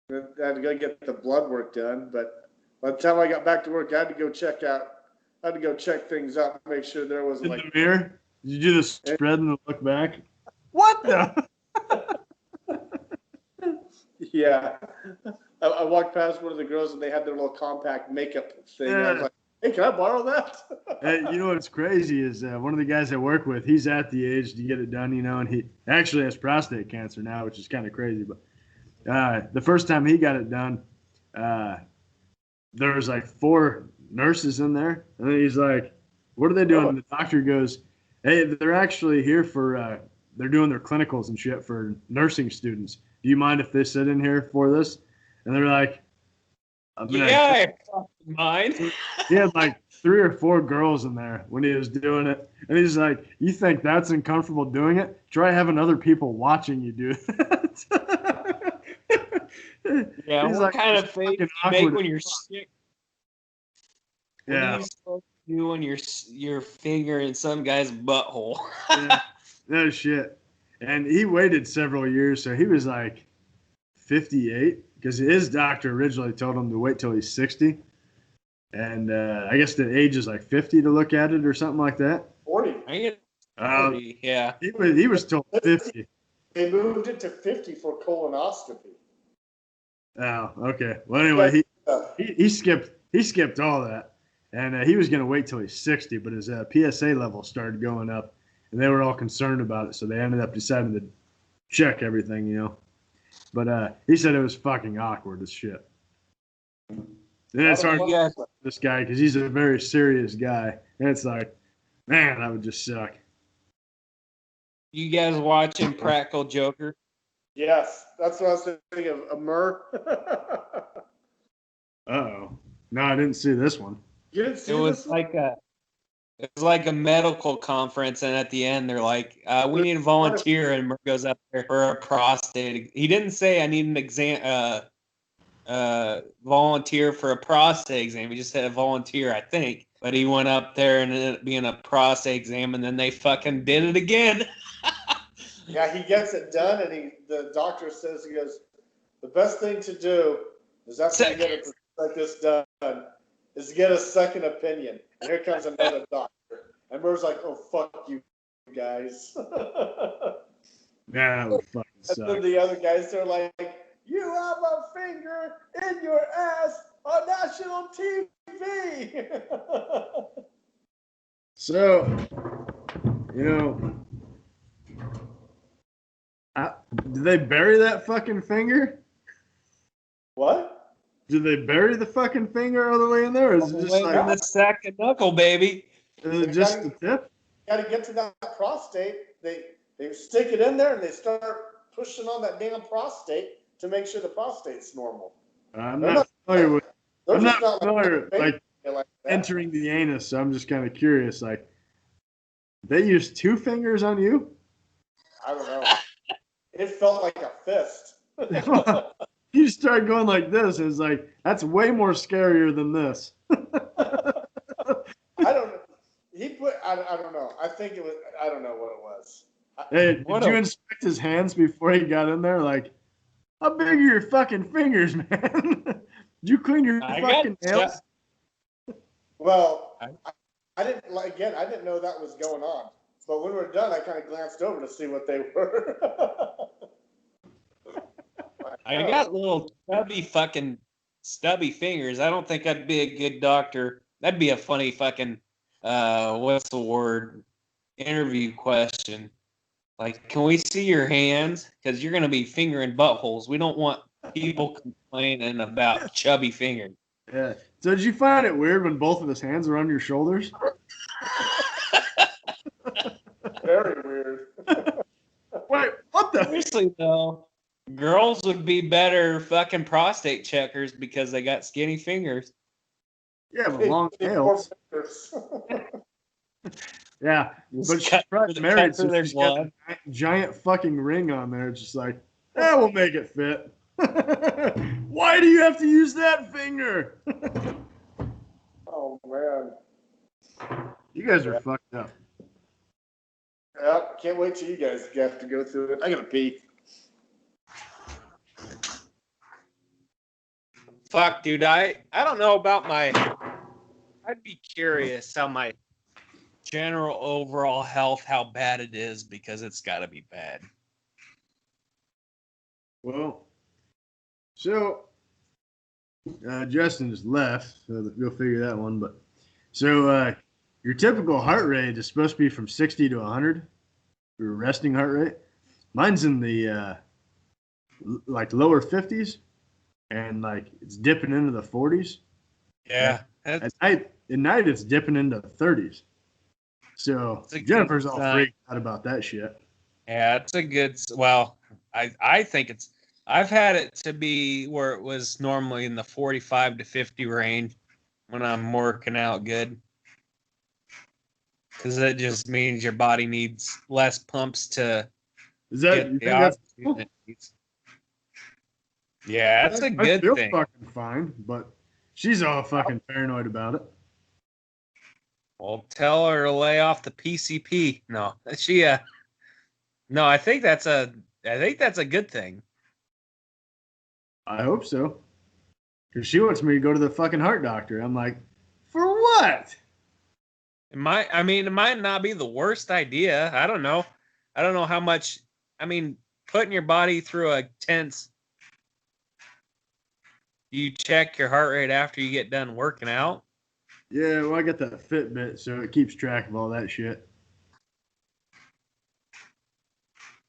I had to go get the blood work done, but by the time I got back to work, I had to go check things out, make sure there wasn't in the mirror. Did you do the spread and the look back? What the? Yeah. I walked past one of the girls and they had their little compact makeup thing. Yeah. I was like, hey, can I borrow that? Hey, you know what's crazy is one of the guys I work with, he's at the age to get it done, and he actually has prostate cancer now, which is kind of crazy. But the first time he got it done, there was like 4 nurses in there. And then he's like, what are they doing? And the doctor goes, hey, they're actually here for, they're doing their clinicals and shit for nursing students. Do you mind if they sit in here for this? And they're like, I fucking mind. He had like 3 or 4 girls in there when he was doing it. And he's like, you think that's uncomfortable doing it? Try having other people watching you do that. Yeah, what like, kind of face you make when you're sick? Yeah. What are you supposed to do when your finger in some guy's butthole? Yeah. No shit. And he waited several years, so he was like 58 because his doctor originally told him to wait till he's 60. And I guess the age is like 50 to look at it or something like that. 40. 40, yeah. He was told 50. They moved it to 50 for colonoscopy. Oh, okay. Well, anyway, he skipped all that, and he was going to wait till he's 60, but his PSA level started going up, and they were all concerned about it, so they ended up deciding to check everything, you know. But he said it was fucking awkward as shit. And it's hard to get this guy because he's a very serious guy, and it's like, man, that would just suck. You guys watching Practical Joker? Yes, that's what I was thinking of. A Myrrh. Uh-oh. No, I didn't see this one. You didn't see It was this one? it was like a medical conference, and at the end they're like, "We need a volunteer," and Murr goes up there for a prostate. He didn't say I need an volunteer for a prostate exam. He just said a volunteer, I think. But he went up there and ended up being a prostate exam, and then they fucking did it again. Yeah, he gets it done, and the doctor says, he goes, the best thing to do is after you get it like this done, is get a second opinion. And here comes another doctor. And Murr's like, oh, fuck you guys. Yeah, that would fucking suck. And then the other guys are like, you have a finger in your ass on national TV. So, you know, did they bury that fucking finger? What? Did they bury the fucking finger all the way in there? Or is it just like the second knuckle, baby? Is it just the tip? Got to get to that prostate. They stick it in there and they start pushing on that damn prostate to make sure the prostate's normal. I'm not familiar with. I'm not familiar like that. Entering the anus. So I'm just kind of curious. Like, they used 2 fingers on you? I don't know. It felt like a fist. You started going like this. It's like, that's way more scarier than this. I don't know. I don't know. I think it was. I don't know what it was. Hey, did you inspect his hands before he got in there? Like, how big are your fucking fingers, man? Did you clean your fucking nails? Well, I didn't. Again, I didn't know that was going on. But when we're done, I kind of glanced over to see what they were. I got little stubby fingers. I don't think I'd be a good doctor. That'd be a funny fucking, what's the word, interview question. Like, can we see your hands? Because you're going to be fingering buttholes. We don't want people complaining about chubby fingers. Yeah. So did you find it weird when both of his hands were on your shoulders? Very weird. Wait, what the? Seriously, though, girls would be better fucking prostate checkers because they got skinny fingers. Yeah, but long nails. Yeah, but she's probably married, so she's got a giant fucking ring on there. It's just like, we'll make it fit. Why do you have to use that finger? Oh, man. You guys are fucked up. Yeah, can't wait till you guys have to go through it. I gotta pee. Fuck, dude, I don't know about I'd be curious how my general overall health, how bad it is, because it's got to be bad. Well, so Justin just left, so go figure that one. But so your typical heart rate is supposed to be from 60 to 100. Your resting heart rate. Mine's in the like lower 50s, and like it's dipping into the 40s. Yeah. At night it's dipping into the 30s. So Jennifer's all freaked out about that shit. Yeah, it's a good. Well, I think it's. I've had it to be where it was normally in the 45 to 50 range when I'm working out good. Because it just means your body needs less pumps to get the oxygen it needs. Yeah, that's a good thing. I feel fucking fine, but she's all fucking paranoid about it. Well, tell her to lay off the PCP. No, no, I think that's a good thing. I hope so. Because she wants me to go to the fucking heart doctor. I'm like, for what? It might not be the worst idea. I don't know. I don't know how much. I mean, putting your body through a tense. You check your heart rate after you get done working out. Yeah, well, I got that Fitbit, so it keeps track of all that shit.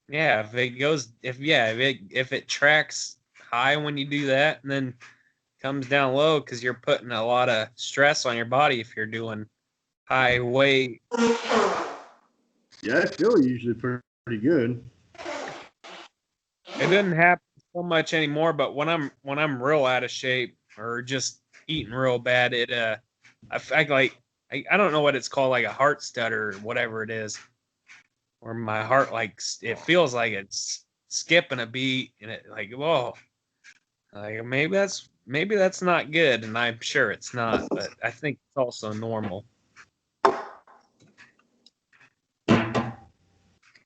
Yeah, if it tracks high when you do that, and then comes down low because you're putting a lot of stress on your body if you're doing high weight. Yeah, I feel usually pretty good. It doesn't happen so much anymore, but when I'm real out of shape or just eating real bad, I don't know what it's called, like a heart stutter or whatever it is, where my heart it feels like it's skipping a beat, and it like, whoa, like maybe that's not good, and I'm sure it's not, but I think it's also normal.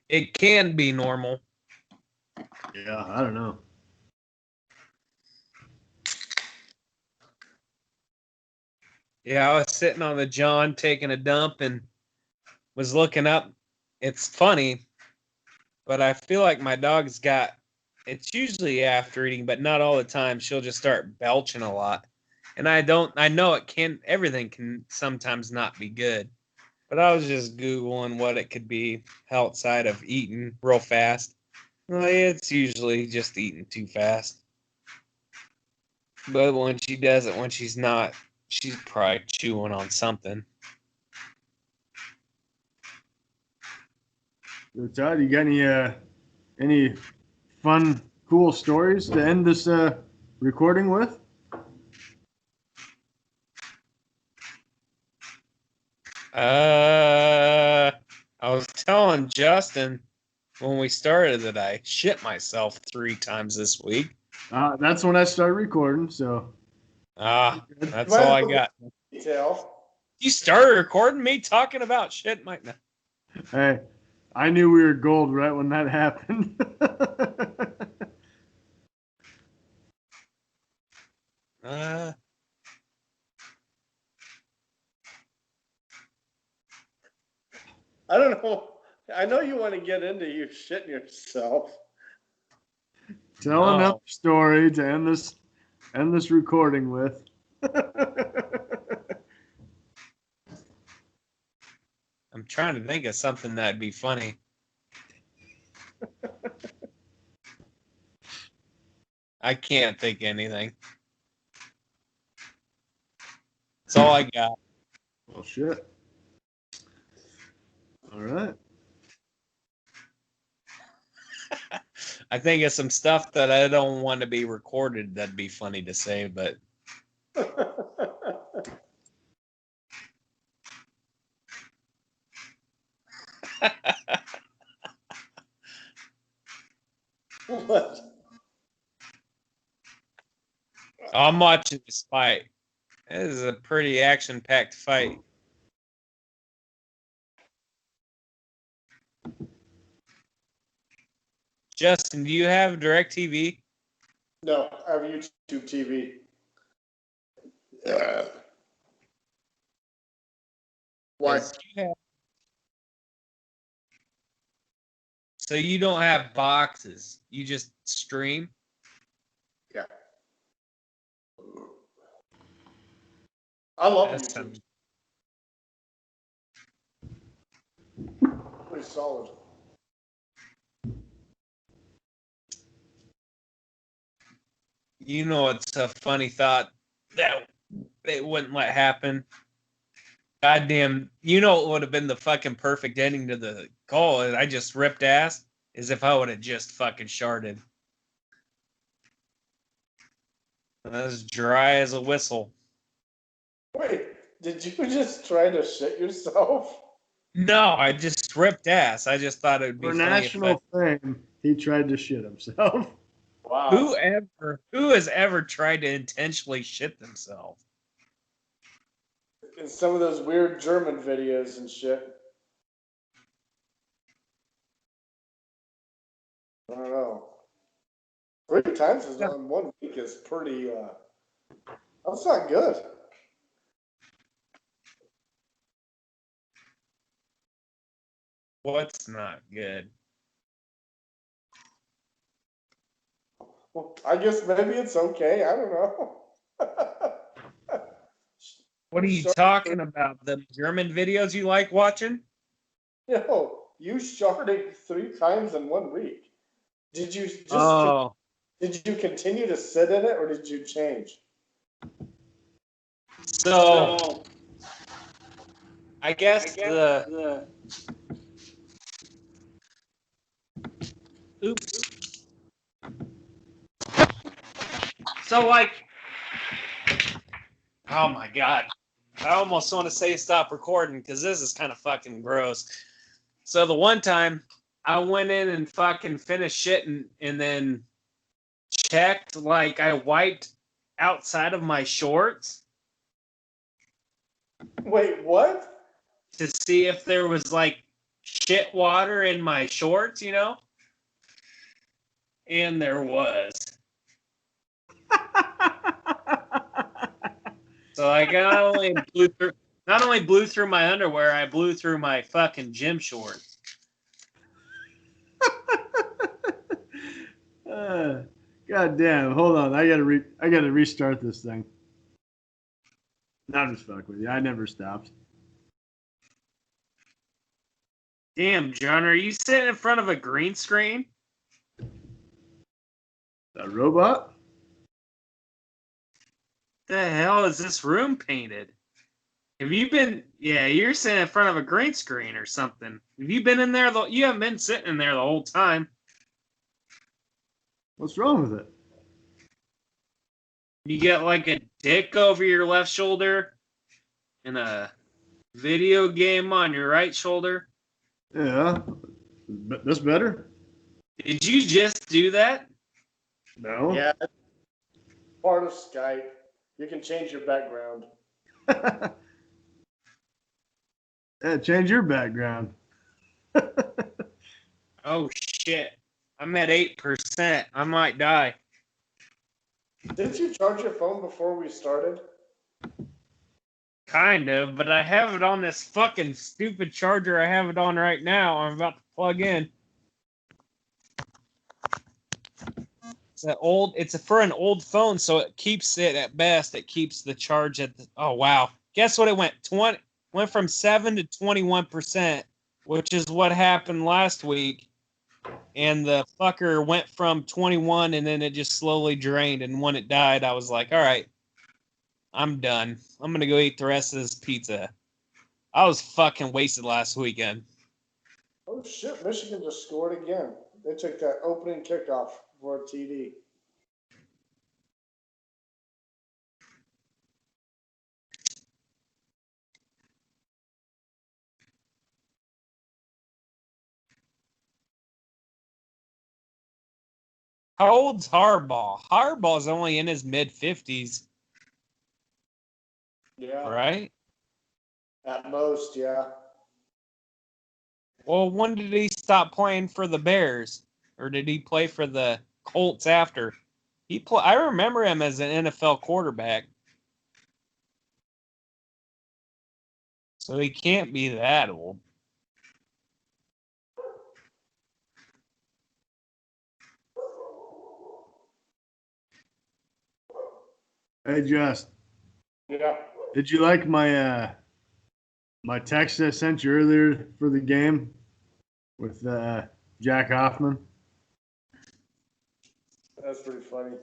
It can be normal. Yeah, I don't know. Yeah, I was sitting on the John taking a dump and was looking up. It's funny, but I feel like my dog's it's usually after eating, but not all the time. She'll just start belching a lot. And I know everything can sometimes not be good. But I was just Googling what it could be outside of eating real fast. Well, it's usually just eating too fast. But when she does it, when she's not, she's probably chewing on something. So, Todd, you got any fun, cool stories to end this recording with? I was telling Justin when we started that I shit myself 3 times this week. That's when I started recording, so. That's all I got. Detail. You started recording me talking about shit, Mike. No. Hey, I knew we were gold right when that happened. I don't know. I know you want to get into you shitting yourself. Tell another story to end this recording with. I'm trying to think of something that'd be funny. I can't think of anything. That's all I got. Well, shit. All right. I think of some stuff that I don't want to be recorded that'd be funny to say, but What? I'm watching this fight. This is a pretty action-packed fight. Justin, do you have DirecTV? No, I have YouTube TV. Why? So you don't have boxes. You just stream? Yeah. I love YouTube. Pretty solid. You know, it's a funny thought that they wouldn't let happen. Goddamn, you know it would have been the fucking perfect ending to the call, and I just ripped ass, as if I would have just fucking sharded. As dry as a whistle. Wait, did you just try to shit yourself? No, I just ripped ass. I just thought it would be For funny. national fame, he tried to shit himself. Wow. Who has ever tried to intentionally shit themselves? In some of those weird German videos and shit. I don't know. 3 times in 1 week is pretty. That's not good. What's not good? Well, I guess maybe it's okay. I don't know. What are you talking about? The German videos you like watching? You sharded 3 times in 1 week. Did you just? Oh, Did you continue to sit in it, or did you change? so I guess the oops. So like, oh my God. I almost want to say stop recording because this is kind of fucking gross. So the one time I went in and fucking finished shitting and then checked, like I wiped outside of my shorts Wait, what? to see if there was like shit water in my shorts, you know? And there was. So I not only blew through my underwear, I blew through my fucking gym shorts. God damn! Hold on, I gotta restart this thing. No, I'm just fucking with you. I never stopped. Damn, John, are you sitting in front of a green screen? A robot? The hell is this room painted? Have you been? Yeah, you're sitting in front of a green screen or something. Have you been in there? You haven't been sitting in there the whole time. What's wrong with it? You get like a dick over your left shoulder and a video game on your right shoulder. Yeah, but that's better. Did you just do that? No. Yeah, part of Skype. You can change your background. Yeah, change your background. Oh shit! I'm at 8%. I might die. Didn't you charge your phone before we started? Kind of, but I have it on this fucking stupid charger I have it on right now. I'm about to plug in. It's for an old phone, so it keeps it at best. It keeps the charge at oh wow. Guess what it went from 7 to 21%, which is what happened last week. And the fucker went from 21 and then it just slowly drained, and when it died, I was like, all right, I'm done. I'm gonna go eat the rest of this pizza. I was fucking wasted last weekend. Oh shit! Michigan just scored again. They took that opening kickoff for a TD. How old's Harbaugh? Harbaugh's only in his mid-50s, Yeah, right? at most, yeah. Well, when did he stop playing for the Bears? Or did he play for the Colts after? I remember him as an NFL quarterback. So he can't be that old. Hey, Just. Yeah. Did you like my text I sent you earlier for the game with Jack Hoffman? That's pretty funny.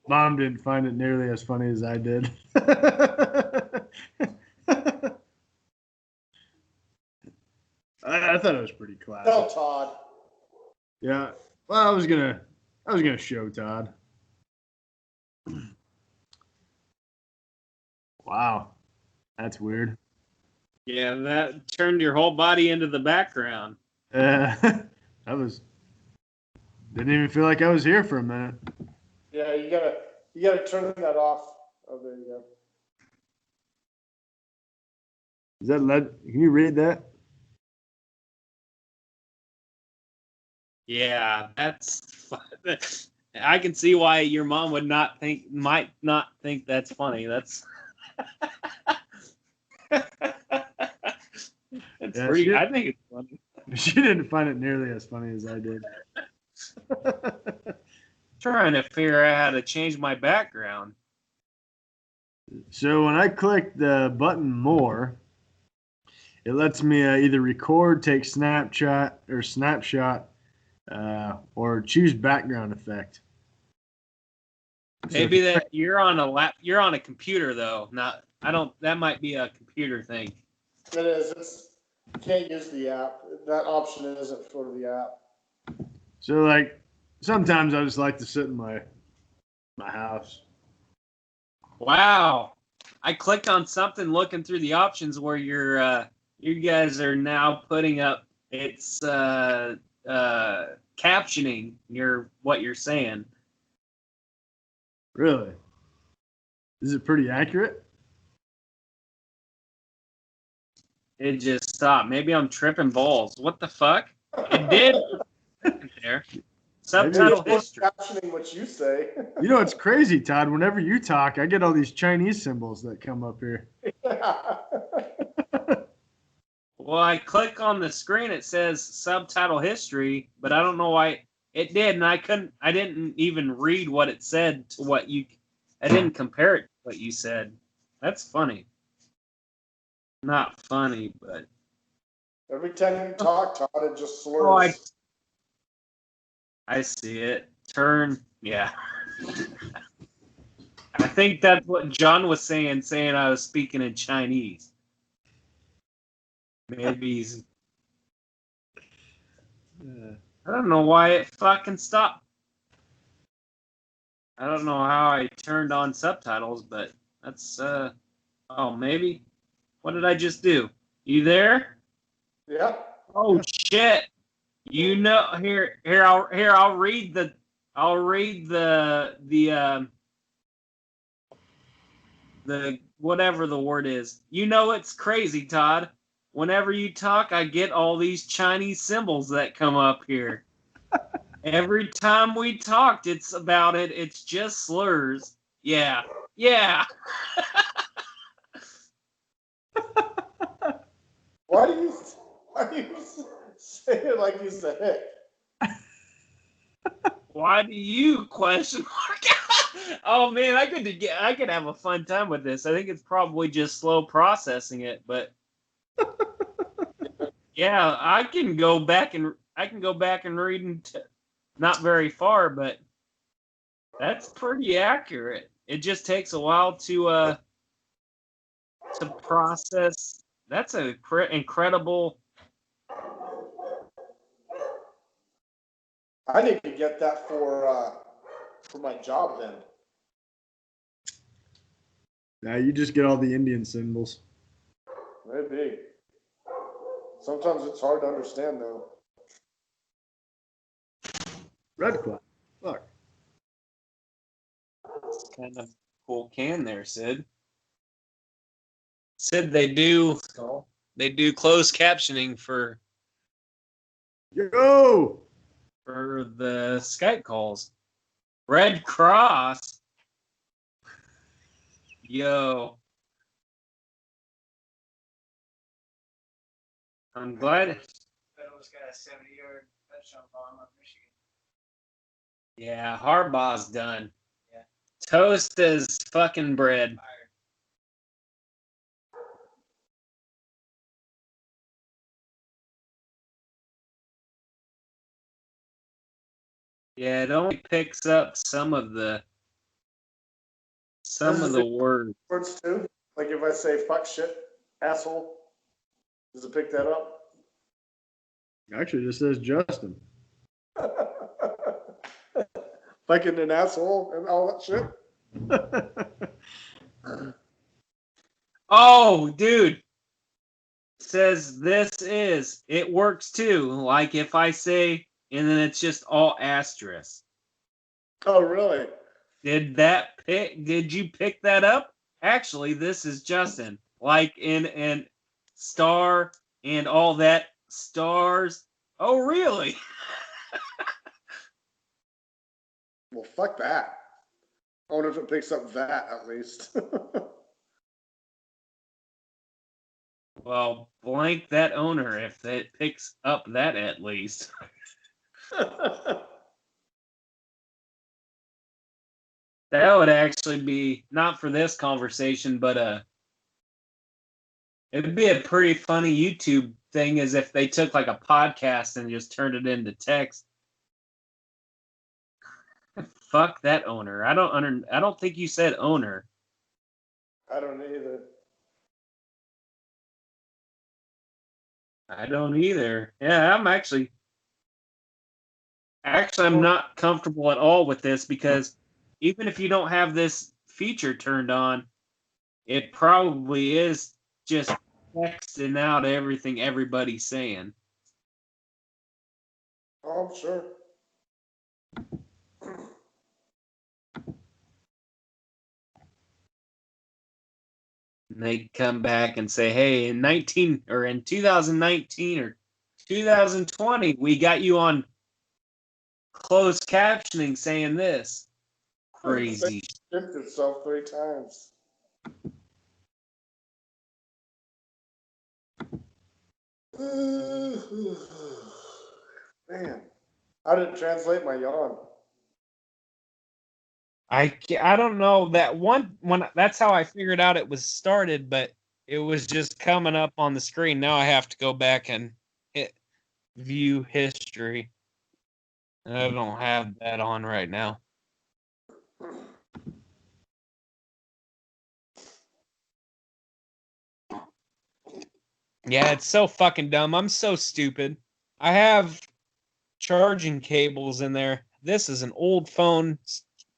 Mom didn't find it nearly as funny as I did. I thought it was pretty classic. Tell Todd. Yeah. Well, I was gonna show Todd. Wow, that's weird. Yeah, that turned your whole body into the background. Didn't even feel like I was here for a minute. Yeah, you gotta turn that off. Oh, there you go. Is that lead? Can you read that? Yeah, that's fun. I can see why your mom might not think that's funny. That's it's Yeah, pretty. I think it's funny. she didn't find it nearly as funny as I did. Trying to figure out how to change my background. So when I click the button more, it lets me either record, take snapshot, or choose background effect. Maybe that you're on a computer though. Not I don't. That might be a computer thing. It is. You can't use the app. That option isn't for the app. So like sometimes I just like to sit in my house. Wow. I clicked on something looking through the options where you guys are now putting up it's captioning what you're saying. Really? Is it pretty accurate? It just stopped. Maybe I'm tripping balls. What the fuck? It did. There. Subtitle history. Captioning what you say. You know, it's crazy, Todd. Whenever you talk, I get all these Chinese symbols that come up here. Well, I click on the screen. It says subtitle history, but I don't know why it did, and I didn't even read what it said to what you. I didn't compare it to what you said. That's funny. Not funny, but Every time you talk, Todd, it just slurs. oh, I see it. Turn, yeah. I think that's what John was saying I was speaking in Chinese. Maybe he's. I don't know why it fucking stopped. I don't know how I turned on subtitles, but that's oh, maybe. What did I just do? You there? Yeah. Oh shit. You know, I'll read the whatever the word is. You know, it's crazy, Todd. Whenever you talk, I get all these Chinese symbols that come up here. Every time we talked, it's about it. It's just slurs. Yeah. Yeah. Why do you say it like he's a hick? Why do you question mark? Oh man, I could have a fun time with this. I think it's probably just slow processing it, but yeah, I can go back and read not very far, but that's pretty accurate. It just takes a while to process. That's a incredible. I need to get that for my job then. Now you just get all the Indian symbols. Maybe. Sometimes it's hard to understand though. Red cloud. Look. It's kind of cool can there, Sid. Sid, they do closed captioning for Yo! For the Skype calls. Red Cross. Yo. I'm glad. Federal's got a 70-yard touchdown bomb on Michigan. Yeah, Harbaugh's done. Yeah. Toast as fucking bread. Fired. Yeah, it only picks up some of the words. Words too. Like if I say fuck shit, asshole, does it pick that up? Actually, this says Justin. Fucking an asshole and all that shit. Oh, dude. Says it works too. Like if I say, and then it's just all asterisks. Oh, really? Did you pick that up? Actually, this is Justin. Like in star and all that stars. Oh, really? Well, fuck that. I wonder if it picks up that at least. Well, blank that owner if it picks up that at least. That would actually be, not for this conversation, but it'd be a pretty funny YouTube thing as if they took like a podcast and just turned it into text. Fuck that owner. I don't think you said owner. I don't either. I don't either. Yeah, I'm not comfortable at all with this because even if you don't have this feature turned on, it probably is just texting out everything everybody's saying. Oh, I'm sure. And they come back and say, "Hey, in 2019 or 2020, we got you on closed captioning saying this." Crazy. Shift itself 3 times. Man, how did it translate my yawn? I don't know that one when that's how I figured out it was started, but it was just coming up on the screen. Now I have to go back and hit view history. I don't have that on right now. Yeah, it's so fucking dumb. I'm so stupid. I have charging cables in there. This is an old phone.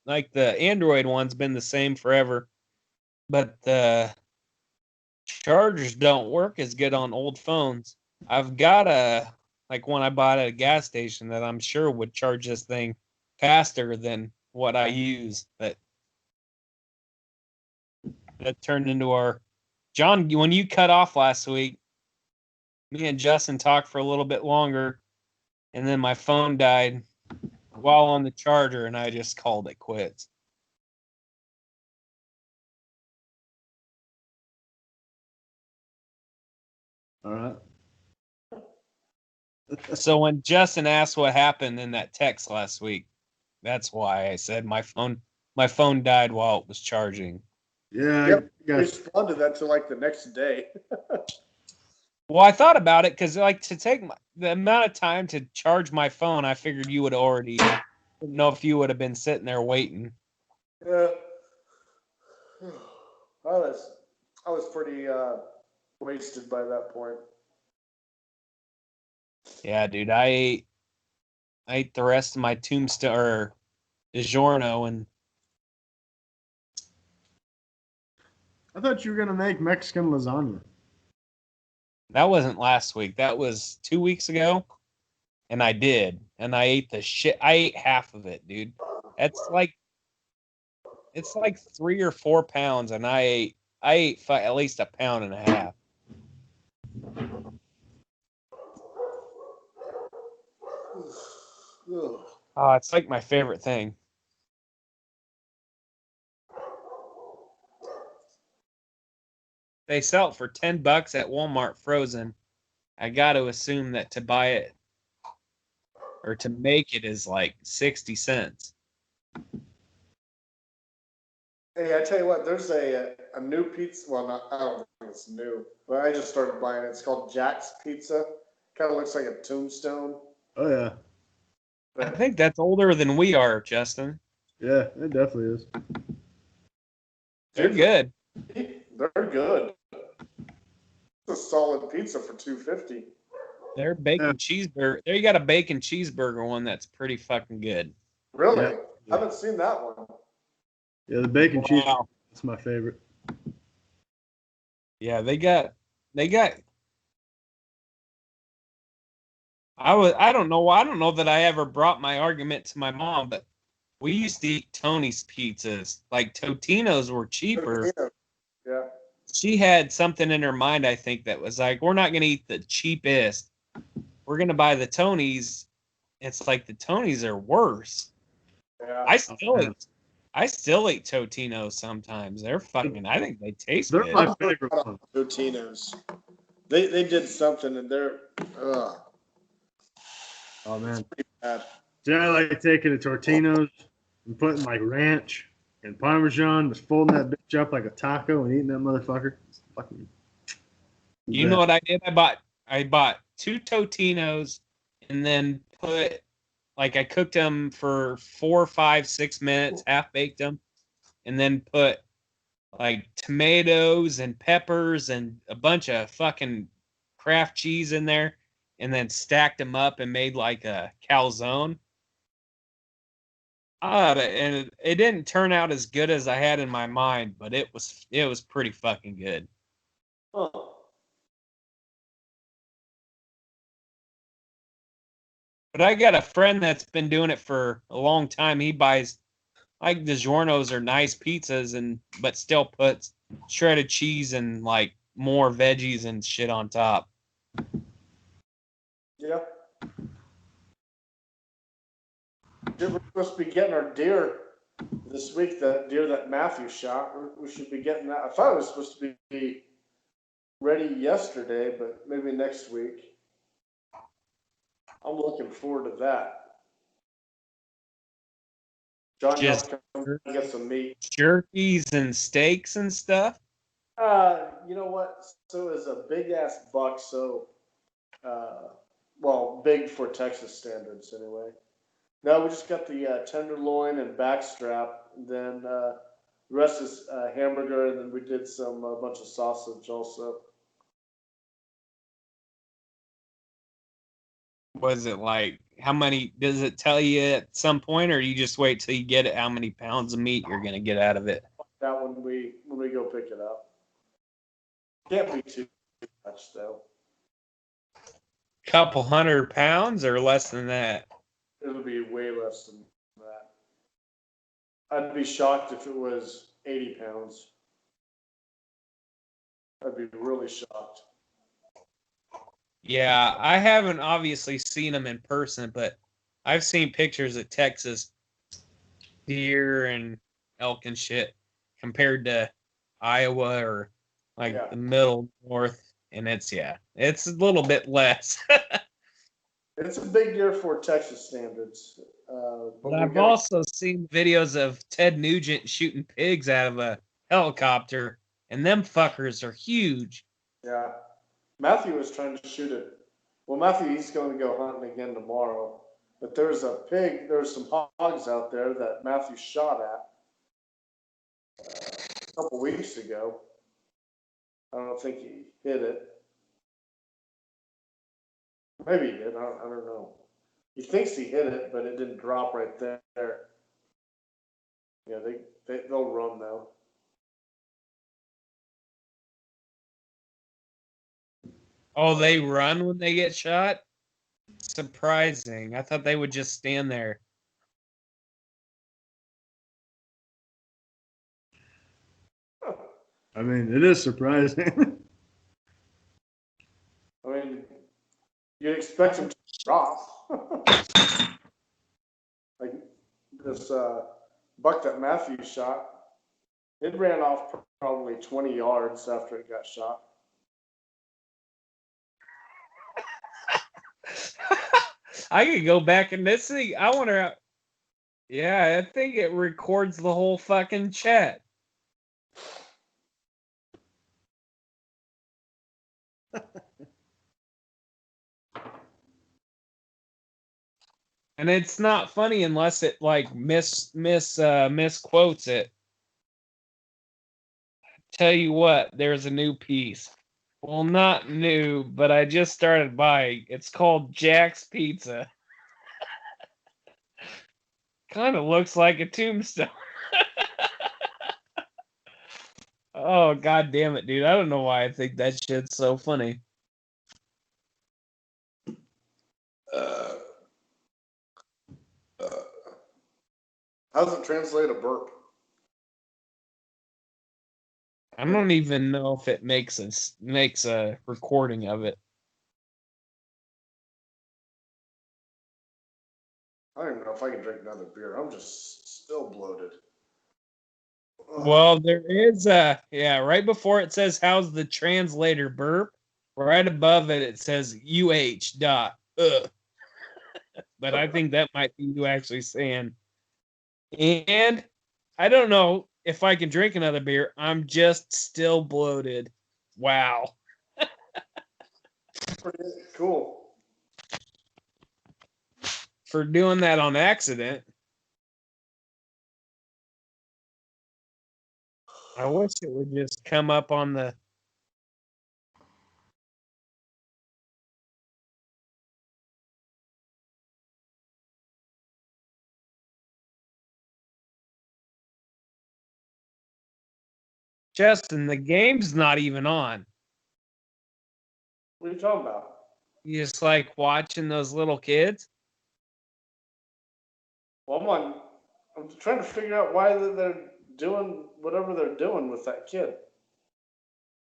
Like the Android one's been the same forever. But the chargers don't work as good on old phones. I've got like one I bought at a gas station that I'm sure would charge this thing faster than what I use. But that turned into our John, when you cut off last week, me and Justin talked for a little bit longer, and then my phone died while on the charger, and I just called it quits. All right. So when Justin asked what happened in that text last week, that's why I said my phone died while it was charging. Yeah. Yep. I responded that to like the next day. Well, I thought about it because, like, to take the amount of time to charge my phone, I figured you would already know if you would have been sitting there waiting. Yeah. I was pretty wasted by that point. Yeah, dude, I ate the rest of my tombstone or DiGiorno, and I thought you were gonna make Mexican lasagna. that wasn't last week. That was 2 weeks ago, and I did, and I ate the shit. I ate half of it, dude. It's like 3 or 4 pounds, and I ate at least a pound and a half. Oh, it's like my favorite thing. They sell it for $10 at Walmart frozen. I got to assume that to buy it or to make it is like 60 cents. Hey, I tell you what, there's a new pizza. Well, I don't think it's new, but I just started buying it. It's called Jack's Pizza. Kind of looks like a tombstone. Oh yeah. I think that's older than we are, Justin. Yeah, it definitely is. They're good. They're good. It's a solid pizza for $2.50. Their bacon cheeseburger. There you got a bacon cheeseburger one that's pretty fucking good. Really? Yeah. I haven't seen that one. Yeah, the bacon cheese. That's my favorite. Yeah, they got. I don't know that I ever brought my argument to my mom, but we used to eat Tony's pizzas. Like Totino's were cheaper. Yeah. She had something in her mind, I think, that was like, we're not going to eat the cheapest. We're going to buy the Tony's, it's like the Tonys are worse. Yeah. I still eat Totinos sometimes. They're fucking. I think they taste They're good. my favorite one. Totinos. They did something and they're Oh man, pretty bad. see, I like taking the Tortinos and putting like ranch and Parmesan, just folding that bitch up like a taco and eating that motherfucker. It's fucking. You know what I did? I bought 2 Totinos and then I cooked them for 4, 5, 6 minutes, half baked them, and then put like tomatoes and peppers and a bunch of fucking Kraft cheese in there, and then stacked them up and made like a calzone. And it didn't turn out as good as I had in my mind, but it was pretty fucking good. Oh. But I got a friend that's been doing it for a long time. He buys like DiGiorno's or nice pizzas but still puts shredded cheese and like more veggies and shit on top. Yeah. We're supposed to be getting our deer this week, the deer that Matthew shot. We should be getting that. I thought it was supposed to be ready yesterday, but maybe next week. I'm looking forward to that. John, you Just have to come get some meat. jerkies and steaks and stuff. You know what? So it was a big ass buck. So, well, big for Texas standards anyway. No, we just got the tenderloin and backstrap. And then the rest is hamburger, and then we did a bunch of sausage also. Was it like how many? Does it tell you at some point, or you just wait till you get it? How many pounds of meat you're gonna get out of it? That when we go pick it up. Can't be too much though. Couple 100 pounds or less than that? It'll be way less than that. I'd be shocked if it was 80 pounds. I'd be really shocked. Yeah, I haven't obviously seen them in person, but I've seen pictures of Texas deer and elk and shit compared to Iowa or like the middle north, and it's a little bit less. It's a big deer for Texas standards. But I've also seen videos of Ted Nugent shooting pigs out of a helicopter, and them fuckers are huge. Yeah. Matthew was trying to shoot it. Well, Matthew, he's going to go hunting again tomorrow. But there's some hogs out there that Matthew shot at a couple weeks ago. I don't think he hit it. Maybe he did. I don't know. He thinks he hit it, but it didn't drop right there. Yeah, they'll run though. Oh, they run when they get shot? Surprising. I thought they would just stand there. I mean, it is surprising. I mean, you'd expect him to drop. Like this buck that Matthew shot, it ran off probably 20 yards after it got shot. I could go back and this thing. I wonder. Yeah, I think it records the whole fucking chat. And it's not funny unless it like misquotes it. Tell you what, there's a new piece. Well, not new, but I just started buying. It's called Jack's Pizza. Kind of looks like a tombstone. Oh, god damn it, dude. I don't know why I think that shit's so funny. How does it translate a burp? I don't even know if it makes a recording of it. if I can drink another beer. I'm just still bloated. Ugh. Well, there is right before it says how's the translator burp, right above it it says UH. But I think that might be you actually saying. And I don't know if I can drink another beer. I'm just still bloated. Wow. Pretty cool. For doing that on accident. I wish it would just come up on the. Justin, the game's not even on. What are you talking about? You just like watching those little kids? Well, I'm trying to figure out why they're doing whatever they're doing with that kid.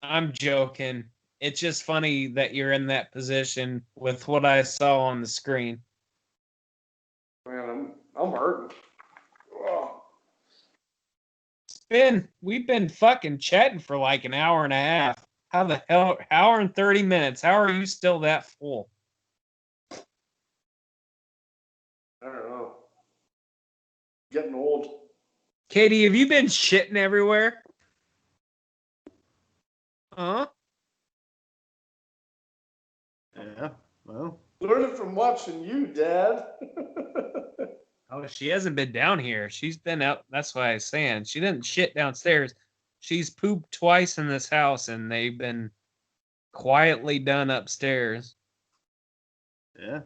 I'm joking. It's just funny that you're in that position with what I saw on the screen. Man, I'm hurting. Oh. We've been fucking chatting for like an hour and a half. How the hell, hour and 30 minutes? How are you still that full? I don't know. Getting old. Katie, have you been shitting everywhere? Huh? Yeah. Well. Learning from watching you, Dad. Oh, she hasn't been down here. She's been out. That's why I was saying. She didn't shit downstairs. She's pooped twice in this house, and they've been quietly done upstairs. Yeah.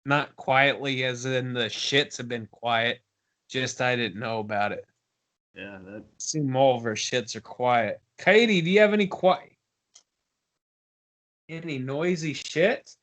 Not quietly as in the shits have been quiet. Just I didn't know about it. Yeah. That. Assume all of her shits are quiet. Katie, do you have any noisy shit?